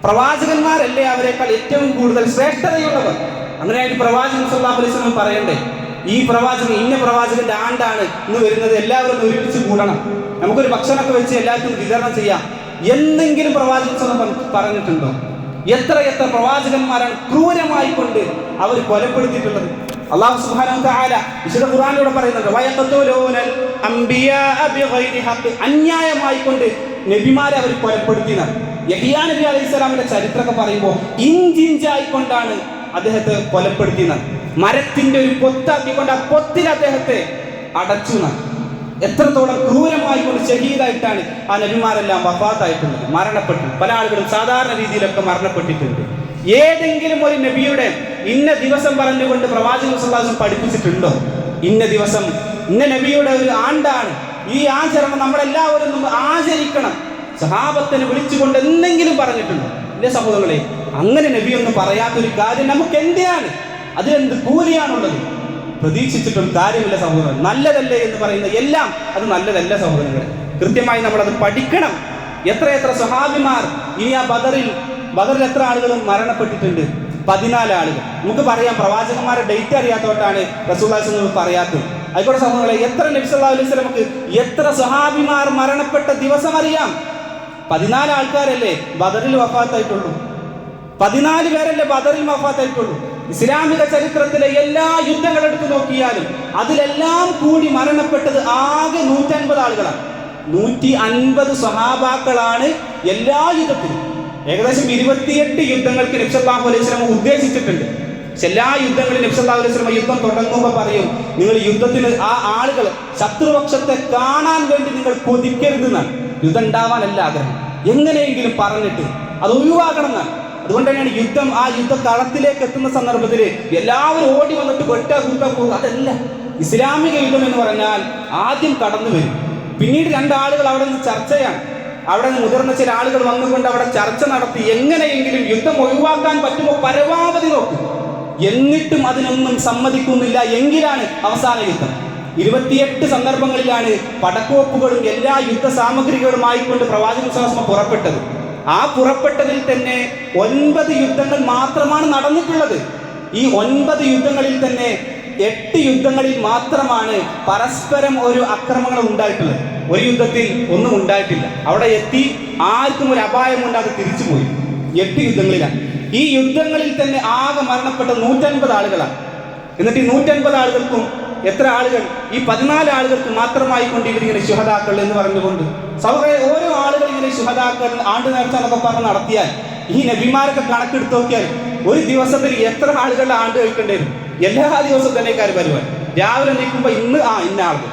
പ്രവാചകന്മാരല്ലേ അവരെക്കാൾ ഏറ്റവും കൂടുതൽ ശ്രേഷ്ഠതയുള്ളവർ? അങ്ങനെയായിട്ട് പ്രവാചകൻ സല്ലല്ലാഹു അലൈഹി വസല്ലം പറയണ്ടേ, ഈ പ്രവാചകൻ ഇന്ന പ്രവാചകന്റെ ആണ്ടാണ് ഇന്ന് വരുന്നത്, എല്ലാവരും ഒരുമിച്ച് കൂടണം, നമുക്കൊരു ഭക്ഷണമൊക്കെ വെച്ച് എല്ലാവർക്കും വിതരണം ചെയ്യാം എന്തെങ്കിലും പ്രവാചകൻ പറഞ്ഞിട്ടുണ്ടോ? എത്ര പ്രവാചകന്മാരാണ് ക്രൂരമായി കൊണ്ട് അവർ കൊലപ്പെടുത്തിയിട്ടുള്ളത്. അല്ലാഹു സുബ്ഹാനഹു വ തആല വിശുദ്ധ ഖുർആനിലൂടെ പറയുന്നുണ്ട്, വയഖതുലൂനൽ അംബിയാഅ ബിഗൈരി ഹഖ്, അന്യായമായി കൊണ്ട് നബിമാരെ അവർ കൊലപ്പെടുത്തിനാണ്. യഹ്യാ നബി അലൈഹിസ്സലാമിന്റെ ചരിത്രമൊക്കെ പറയുമ്പോൾ ഇഞ്ചിഞ്ചായി കൊണ്ടാണ് അദ്ദേഹത്തെ കൊലപ്പെടുത്തിയത്. മരത്തിന്റെ ഒരു പൊത്താക്കിക്കൊണ്ട് ആ പൊത്തിൽ അദ്ദേഹത്തെ അടച്ചു എന്നാണ്. എത്രത്തോളം ക്രൂരമായിക്കൊണ്ട് ഷഹീദായിട്ടാണ് ആ നബിമാരെല്ലാം വഫാത്തായിട്ടുള്ളത്, മരണപ്പെട്ടു. പല ആളുകളും സാധാരണ രീതിയിലൊക്കെ മരണപ്പെട്ടിട്ടുണ്ട്. ഏതെങ്കിലും ഒരു നബിയുടെ ഇന്ന ദിവസം പറഞ്ഞുകൊണ്ട് പ്രവാചകൻ സ്വല്ലല്ലാഹു അലൈഹി വസല്ലം പഠിപ്പിച്ചിട്ടുണ്ടോ? ഇന്ന ദിവസം ഇന്ന നബിയുടെ ഒരു ആണ്ടാണ്, ഈ ആചരണം നമ്മളെല്ലാവരും ആചരിക്കണം, സഹാബത്തിനെ വിളിച്ചുകൊണ്ട് എന്തെങ്കിലും പറഞ്ഞിട്ടുണ്ടോ? ഇല്ലേ സഹോദരങ്ങളെ, അങ്ങനെ നബിയൊന്നും പറയാത്തൊരു കാര്യം നമുക്ക് എന്തിനാണ്? അതിലെന്ത് കൂലിയാണുള്ളത്? പ്രതീക്ഷിച്ചിട്ടും കാര്യമില്ല സഹോദരൻ. നല്ലതല്ലേ എന്ന് പറയുന്ന എല്ലാം അത് നല്ലതല്ല സഹോദരങ്ങളെ. കൃത്യമായി നമ്മളത് പഠിക്കണം. എത്ര സ്വഹാബിമാർ ഇനി ആ ബദറിൽ എത്ര ആളുകളും മരണപ്പെട്ടിട്ടുണ്ട്? 14 ആളുകൾ. നമുക്ക് പറയാം, പ്രവാചകന്മാരുടെ ഡേറ്റ് അറിയാത്തോട്ടാണ് റസൂലുള്ളാഹി സ്വല്ലല്ലാഹു അലൈഹി വസല്ലം പറയാത്തത്. ആയിക്കോട്ടെ സഹോദരങ്ങളെ, എത്ര നബി സല്ലല്ലാഹു അലൈഹി വസല്ലമക്ക് എത്ര സ്വഹാബിമാർ മരണപ്പെട്ട ദിവസം അറിയാം? 14 ആൾക്കാരല്ലേ ബദറിൽ വഫാത്തായിട്ടുള്ളൂ. 14 പേരല്ലേ ബദറിൽ വഫാത്തായിട്ടുള്ളൂ. ഇസ്ലാമിക ചരിത്രത്തിലെ എല്ലാ യുദ്ധങ്ങൾ എടുത്തു നോക്കിയാലും അതിലെല്ലാം കൂടി മരണപ്പെട്ടത് ആകെ 150 ആളുകളാണ്. 150 സ്വഹാബാക്കളാണ് എല്ലാ യുദ്ധത്തിലും. ഏകദേശം 28 യുദ്ധങ്ങൾക്ക് നബി സല്ലല്ലാഹു അലൈഹി വസല്ലം ഉദ്ദേശിച്ചിട്ടുണ്ട്. എല്ലാ യുദ്ധങ്ങളിലും നബി സല്ലല്ലാഹു അലൈഹി വസല്ലം യുദ്ധം തുടങ്ങുമ്പോൾ പറയും, നിങ്ങൾ യുദ്ധത്തിന് ആ ആളുകൾ ശത്രുപക്ഷത്തെ കാണാൻ വേണ്ടി നിങ്ങൾ കൊതിക്കരുതെന്നാണ്. യുദ്ധം ഉണ്ടാവാനല്ല ആഗ്രഹം, എങ്ങനെയെങ്കിലും പറഞ്ഞിട്ട് അത് ഒഴിവാക്കണം എന്നാണ്. അതുകൊണ്ട് തന്നെയാണ് യുദ്ധം ആ യുദ്ധ കളത്തിലേക്ക് എത്തുന്ന സന്ദർഭത്തിൽ എല്ലാവരും ഓടി വന്നിട്ട് വെട്ടാ പോകും. അതല്ല ഇസ്ലാമിക യുദ്ധം എന്ന് പറഞ്ഞാൽ. ആദ്യം കടന്നു വരും, പിന്നീട് 2 ആളുകൾ അവിടെ നിന്ന് ചർച്ചയാണ്. അവിടെ നിന്ന് മുതിർന്ന ചില ആളുകൾ വന്നുകൊണ്ട് അവിടെ ചർച്ച നടത്തി എങ്ങനെയെങ്കിലും യുദ്ധം ഒഴിവാക്കാൻ പറ്റുമോ പരമാവധി നോക്കും. എന്നിട്ടും അതിനൊന്നും സമ്മതിക്കുന്നില്ല. എങ്കിലാണ് അവസാന യുദ്ധം. 28 സന്ദർഭങ്ങളിലാണ് പടക്കോപ്പുകളും എല്ലാ യുദ്ധ സാമഗ്രികളുമായിക്കൊണ്ട് പ്രവാചകൻ സ്വല്ലല്ലാഹു അലൈഹി വസല്ലം പുറപ്പെട്ടത്. ആ പുറപ്പെട്ടതിൽ തന്നെ 9 യുദ്ധങ്ങൾ മാത്രമാണ് നടന്നിട്ടുള്ളത്. ഈ 9 യുദ്ധങ്ങളിൽ തന്നെ 8 യുദ്ധങ്ങളിൽ മാത്രമാണ് പരസ്പരം ഒരു ആക്രമണം ഉണ്ടായിട്ടുള്ളത്. ഒരു യുദ്ധത്തിൽ ഒന്നും ഉണ്ടായിട്ടില്ല. അവിടെ എത്തി ആർക്കും ഒരു അപായമുണ്ടാതെ തിരിച്ചുപോയി. 8 യുദ്ധങ്ങളിലാണ്. ഈ യുദ്ധങ്ങളിൽ തന്നെ ആകെ മരണപ്പെട്ട 150 ആളുകളാണ്. എന്നിട്ട് ഈ 150 ആളുകൾക്കും എത്ര ആളുകൾ? ഈ 14 ആളുകൾക്ക് മാത്രമായി കൊണ്ട് ഇവരിങ്ങനെ ശുഹദാക്കൾ എന്ന് പറഞ്ഞുകൊണ്ട് ഓരോ ആളുകൾ ഇങ്ങനെ ശുഹദാക്കൾ ആണ്ട് നേർച്ച എന്നൊക്കെ പറഞ്ഞ് നടത്തിയാൽ ഈ നബിമാരൊക്കെ കണക്കെടുത്ത് നോക്കിയാൽ ഒരു ദിവസത്തിൽ എത്ര ആളുകളുടെ ആണ്ട് കഴിക്കേണ്ടി വരും? എല്ലാ ദിവസവും തന്നെ പരിപാടി. രാവിലെ നിൽക്കുമ്പോൾ ഇന്ന് ഇന്ന ആളുകൾ,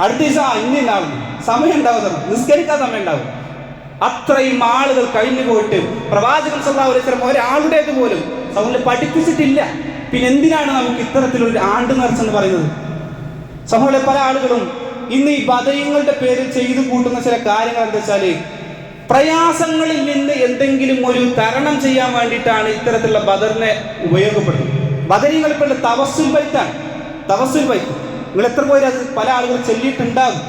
അടുത്ത ദിവസം ഇന്ന ആളുകൾ. സമയം ഉണ്ടാവും, നിസ്കരിക്കാൻ സമയം ഉണ്ടാവും. അത്രയും ആളുകൾ കഴിഞ്ഞു പോയിട്ട് പ്രവാചകൻ സ്വല്ലല്ലാഹു അലൈഹി വസല്ലം ഒരാളുടേത് പോലും സൗണ്ട് പഠിപ്പിച്ചിട്ടില്ല. പിന്നെ എന്തിനാണ് നമുക്ക് ഇത്തരത്തിലൊരു ആണ്ട് നേർച്ച എന്ന് പറയുന്നത്? സഹോദരങ്ങളെ, പല ആളുകളും ഇന്ന് ഈ ബദരീങ്ങളുടെ പേരിൽ ചെയ്തു കൂട്ടുന്ന ചില കാര്യങ്ങൾ എന്താ വെച്ചാല്, പ്രയാസങ്ങളിൽ നിന്ന് എന്തെങ്കിലും ഒരു തരണം ചെയ്യാൻ വേണ്ടിയിട്ടാണ് ഇത്തരത്തിലുള്ള ബദറിനെ ഉപയോഗപ്പെടുന്നത്. ബദരീങ്ങൾ ഇപ്പോൾ തവസ്സുൽ ബൈത്താണ്. തവസ്സുൽ ബൈത്ത് നിങ്ങൾ എത്ര പേര് അത് പല ആളുകൾ ചൊല്ലിയിട്ടുണ്ടാകും.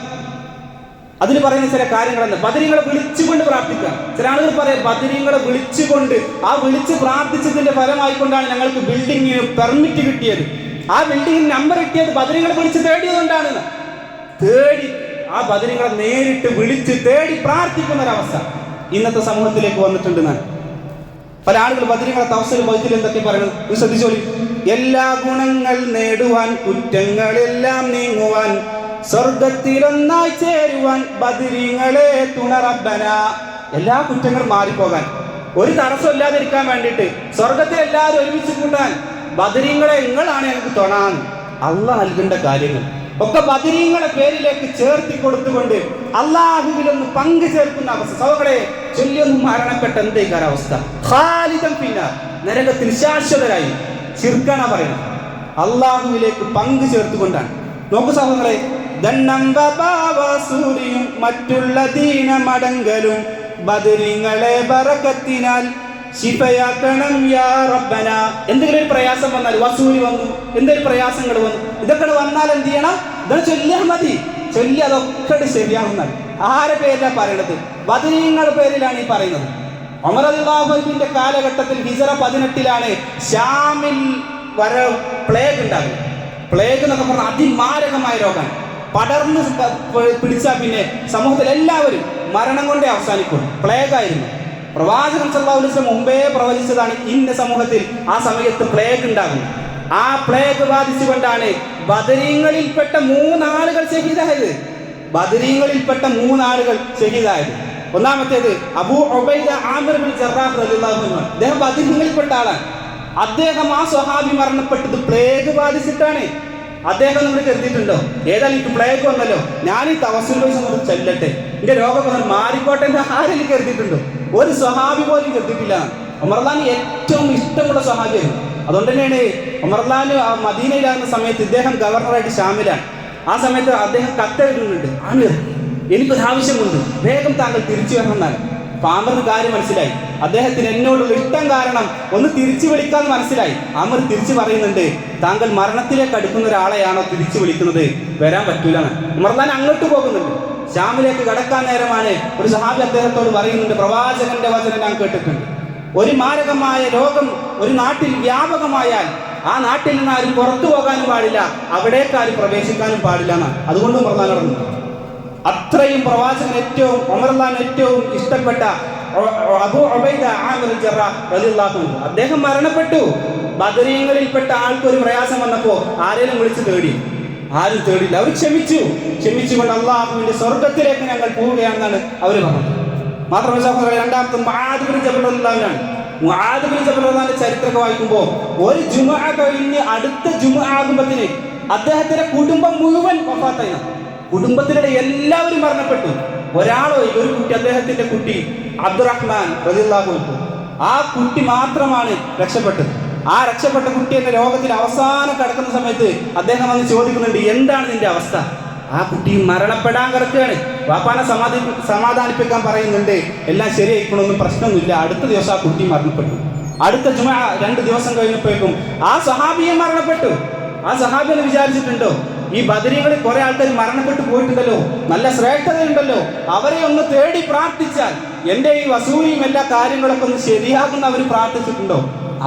അതിന് പറയുന്ന ചില കാര്യങ്ങളെന്ന് ബദരീങ്ങളെ വിളിച്ചുകൊണ്ട് പ്രാർത്ഥിക്കുക. ചില ആളുകൾ പറയാം, ബദരീങ്ങളെ വിളിച്ചുകൊണ്ട് ആ വിളിച്ച് പ്രാർത്ഥിച്ചതിന്റെ ഫലമായിക്കൊണ്ടാണ് ഞങ്ങൾക്ക് ബിൽഡിങ്ങിന് പെർമിറ്റ് കിട്ടിയത്, ആ ബിൽഡിങ്ങിന് നമ്പർ കിട്ടിയത് ബദരീങ്ങളെ വിളിച്ച് തേടിയതുകൊണ്ടാണ്. തേടി ആ ബദരീങ്ങളെ നേരിട്ട് വിളിച്ച് തേടി പ്രാർത്ഥിക്കുന്ന ഒരവസ്ഥ ഇന്നത്തെ സമൂഹത്തിലേക്ക് വന്നിട്ടുണ്ട്. ഞാൻ പല ആളുകൾ ബദരീങ്ങളെ തവസ്സുൽ ബൈത്തിൽ എന്തൊക്കെ പറയുന്നത് ശ്രദ്ധിച്ചോളി. എല്ലാ ഗുണങ്ങൾ നേടുവാൻ, കുറ്റങ്ങളെല്ലാം നീങ്ങുവാൻ, സ്വർഗത്തിലൊന്നായി ചേരുവാൻ ബദരീങ്ങളെ തുണ റബ്ബന. എല്ലാ കുറ്റങ്ങളും മാറിപ്പോകാൻ, ഒരു തടസ്സമില്ലാതിരിക്കാൻ വേണ്ടിയിട്ട്, സ്വർഗത്തിൽ എല്ലാവരും ഒരുമിച്ച് കൂട്ടാൻ ബദരീങ്ങളെ നിങ്ങളാണ് ഞങ്ങൾക്ക് തൊണാൻ. അള്ളാഹ് നൽകേണ്ട കാര്യങ്ങൾ ഒക്കെ ബദരീങ്ങളെ പേരിലേക്ക് ചേർത്തി കൊടുത്തുകൊണ്ട് അള്ളാഹുവിലൊന്ന് പങ്കു ചേർക്കുന്ന അവസ്ഥ. സഹോദരങ്ങളെ, ചൊല്ലിയൊന്നും മരണപ്പെട്ട എന്തേക്കാര അവസ്ഥ? ഖാലിദൻ ഫിന്നാർ, നരകത്തിൽ ശാശ്വതരായി. ശിർക്കാണ് പറയുന്നത്, അള്ളാഹുവിലേക്ക് പങ്കു ചേർത്തുകൊണ്ടാണ്. നോക്കൂ സഹോദരങ്ങളെ, ദണ്ണംബാവസൂരിയും മറ്റുള്ള ദീനമടങ്കലും ബദരീങ്ങളെ ബറക്കത്തിനാൽ ശിഫയാക്കണം യാ റബ്ബന. എന്തെങ്കിലും ഒരു പ്രയാസം വന്നാൽ, വസൂരി വന്നു, എന്തെങ്കിലും പ്രയാസങ്ങൾ വന്നു, ഇതൊക്കെ വന്നാൽ എന്ത് ചെയ്യണം? ഇതൊക്കെ ചൊല്ലിയാൽ മതി. ചൊല്ലി അതൊക്കെ ശരിയാവുന്നാൽ. ആരെ പേരിലാണ് പറയണത്? ബദരീങ്ങളുടെ പേരിലാണ് ഈ പറയുന്നത്. ഉമർ റളിയല്ലാഹു അൻഹുവിന്റെ കാലഘട്ടത്തിൽ ഹിജറ 18 ഷാമിൽ പ്ലേഗ് ഉണ്ടാകുന്നത്. പ്ലേഗ് എന്നൊക്കെ പറഞ്ഞാൽ അതിമാരകമായ രോഗമാണ്. പടർന്ന് പിടിച്ചാൽ പിന്നെ സമൂഹത്തിൽ എല്ലാവരും മരണം കൊണ്ടേ അവസാനിക്കും. പ്ലേഗ് ആയിരുന്നു. പ്രവാചകൻ സല്ലല്ലാഹു അലൈഹി വസല്ലം മുമ്പേ പ്രവചിച്ചതാണ് ഇന്ന സമൂഹത്തിൽ ആ സമയത്ത് പ്ലേഗ് ഉണ്ടാകും. ആ പ്ലേഗ് ബാധിച്ചുകൊണ്ടാണ് ബദരീങ്ങളിൽപ്പെട്ട 3 ആളുകൾ ഷഹീദായത്. ബദരീങ്ങളിൽപ്പെട്ട 3 ആളുകൾ ഷഹീദായത്. ഒന്നാമത്തേത് അബൂ ഉബൈദ ആമിർ ബിൻ ജറാഹ് റളിയല്ലാഹു അൻഹു. അദ്ദേഹം ബദരീങ്ങളിൽപ്പെട്ട ആളാണ്. അദ്ദേഹം ആ സ്വഹാബി മരണപ്പെട്ടത് പ്ലേഗ് ബാധിച്ചിട്ടാണ്. അദ്ദേഹം നിങ്ങൾ കരുതിയിട്ടുണ്ടോ ഏതായാലും എനിക്ക് പ്ലേഗ് വന്നല്ലോ, ഞാൻ ഈ തവസ്സുൽ പൈസ ഒന്ന് ചെല്ലട്ടെ, എന്റെ രോഗം മാറിക്കോട്ടെ എന്ന് ആരെങ്കിലും കരുതിയിട്ടുണ്ടോ? ഒരു സ്വഹാബി പോലും കരുതിയിട്ടില്ല. ഉമർലാൻ ഏറ്റവും ഇഷ്ടമുള്ള സ്വഹാബിയായിരുന്നു. അതുകൊണ്ട് തന്നെയാണ് ഉമർലാൻ മദീനയിലാകുന്ന സമയത്ത് ഇദ്ദേഹം ഗവർണറായിട്ട് ഷാമിലാണ്. ആ സമയത്ത് അദ്ദേഹം കത്തെഴുതുന്നുണ്ട്, ആമിർ എനിക്കൊരാവശ്യമുണ്ട്, വേഗം താങ്കൾ തിരിച്ചു വരണമെന്നാണ്. ആമിറിന് കാര്യം മനസ്സിലായി. അദ്ദേഹത്തിന് എന്നോടുള്ള ഇഷ്ടം കാരണം ഒന്ന് തിരിച്ചു വിളിക്കാന്ന് മനസ്സിലായി. ആമിർ തിരിച്ചു പറയുന്നുണ്ട്, താങ്കൾ മരണത്തിലേക്ക് അടുക്കുന്ന ഒരാളെയാണോ തിരിച്ചു വിളിക്കുന്നത്? വരാൻ പറ്റൂലാണ്. ഉമർലാൻ അങ്ങോട്ട് പോകുന്നുണ്ട്. ഷാമിലേക്ക് കടക്കാൻ നേരമാണ് ഒരു സഹാബി അദ്ദേഹത്തോട് പറയുന്നുണ്ട്, പ്രവാചകന്റെ വചനം ഞാൻ കേട്ടിട്ടുണ്ട്, ഒരു മാരകമായ രോഗം ഒരു നാട്ടിൽ വ്യാപകമായാൽ ആ നാട്ടിൽ നിന്ന് ആരും പുറത്തു പോകാനും പാടില്ല, അവിടേക്ക് ആരും പ്രവേശിക്കാനും പാടില്ല എന്നാണ്. അതുകൊണ്ട് ഉമർലാൻ നടന്നു. അത്രയും പ്രവാചകൻ ഉമർലാൻ ഏറ്റവും ഇഷ്ടപ്പെട്ട അബൂ ഉബൈദ ആമിർ ജറാഹ് റളിയല്ലാഹു അൻഹു അദ്ദേഹം മരണപ്പെട്ടു. ബദരീങ്ങളിൽപ്പെട്ട ആൾക്കൊരു പ്രയാസം വന്നപ്പോൾ ആരെയും വിളിച്ച് തേടി? ആരും തേടില്ല. അവർ ക്ഷമിച്ചുകൊണ്ട് അള്ളാഹുവിന്റെ സ്വർഗത്തിലേക്ക് ഞങ്ങൾ പോവുകയാണെന്നാണ് അവർ പറഞ്ഞത്. മാത്രമല്ല രണ്ടാമത്തെ മുആദ് ബിൻ ജബൽ റളിയല്ലാഹുവിനാണ്. മുആദ് ബിൻ ജബൽ റളിയല്ലാഹുവിന്റെ ചരിത്രമൊക്കെ വായിക്കുമ്പോൾ ഒരു ജുമുഅ കഴിഞ്ഞ് അടുത്ത ജുമുഅ ആകുമ്പത്തിന് അദ്ദേഹത്തിന്റെ കുടുംബം മുഴുവൻ വഫാത്തായി. കുടുംബത്തിലുള്ള എല്ലാവരും മരണപ്പെട്ടു. ഒരാളോ ഒരു കുട്ടി, അദ്ദേഹത്തിന്റെ കുട്ടി അബ്ദുറഹ്മാൻ റളിയല്ലാഹു അൻഹു, ആ കുട്ടി മാത്രമാണ് രക്ഷപ്പെട്ടത്. ആ രക്ഷപ്പെട്ട കുട്ടി എന്ന രോഗത്തിൽ അവസാനം കിടക്കുന്ന സമയത്ത് അദ്ദേഹം വന്ന് ചോദിക്കുന്നുണ്ട്, എന്താണ് നിന്റെ അവസ്ഥ? ആ കുട്ടി മരണപ്പെടാൻ കിടക്കുകയാണ്. വാപ്പാനെ സമാധാനിപ്പിക്കാൻ പറയുന്നുണ്ട്, എല്ലാം ശരിയായിക്കൊണ്ടൊന്നും പ്രശ്നമൊന്നുമില്ല. അടുത്ത ദിവസം ആ കുട്ടി മരണപ്പെട്ടു. അടുത്ത ജുമുഅ 2 ദിവസം കഴിഞ്ഞപ്പോഴേക്കും ആ സഹാബിയെ മരണപ്പെട്ടു. ആ സഹാബി എന്ന് വിചാരിച്ചിട്ടുണ്ടോ, ഈ ബദരീകളിൽ കുറെ ആൾക്കാർ മരണപ്പെട്ടു പോയിട്ടുണ്ടല്ലോ, നല്ല ശ്രേഷ്ഠതയുണ്ടല്ലോ, അവരെ ഒന്ന് തേടി പ്രാർത്ഥിച്ചാൽ എൻ്റെ ഈ വസൂലിയും എല്ലാ കാര്യങ്ങളൊക്കെ ഒന്ന് ശരിയാകുന്ന അവർ പ്രാർത്ഥിച്ചിട്ടുണ്ടോ?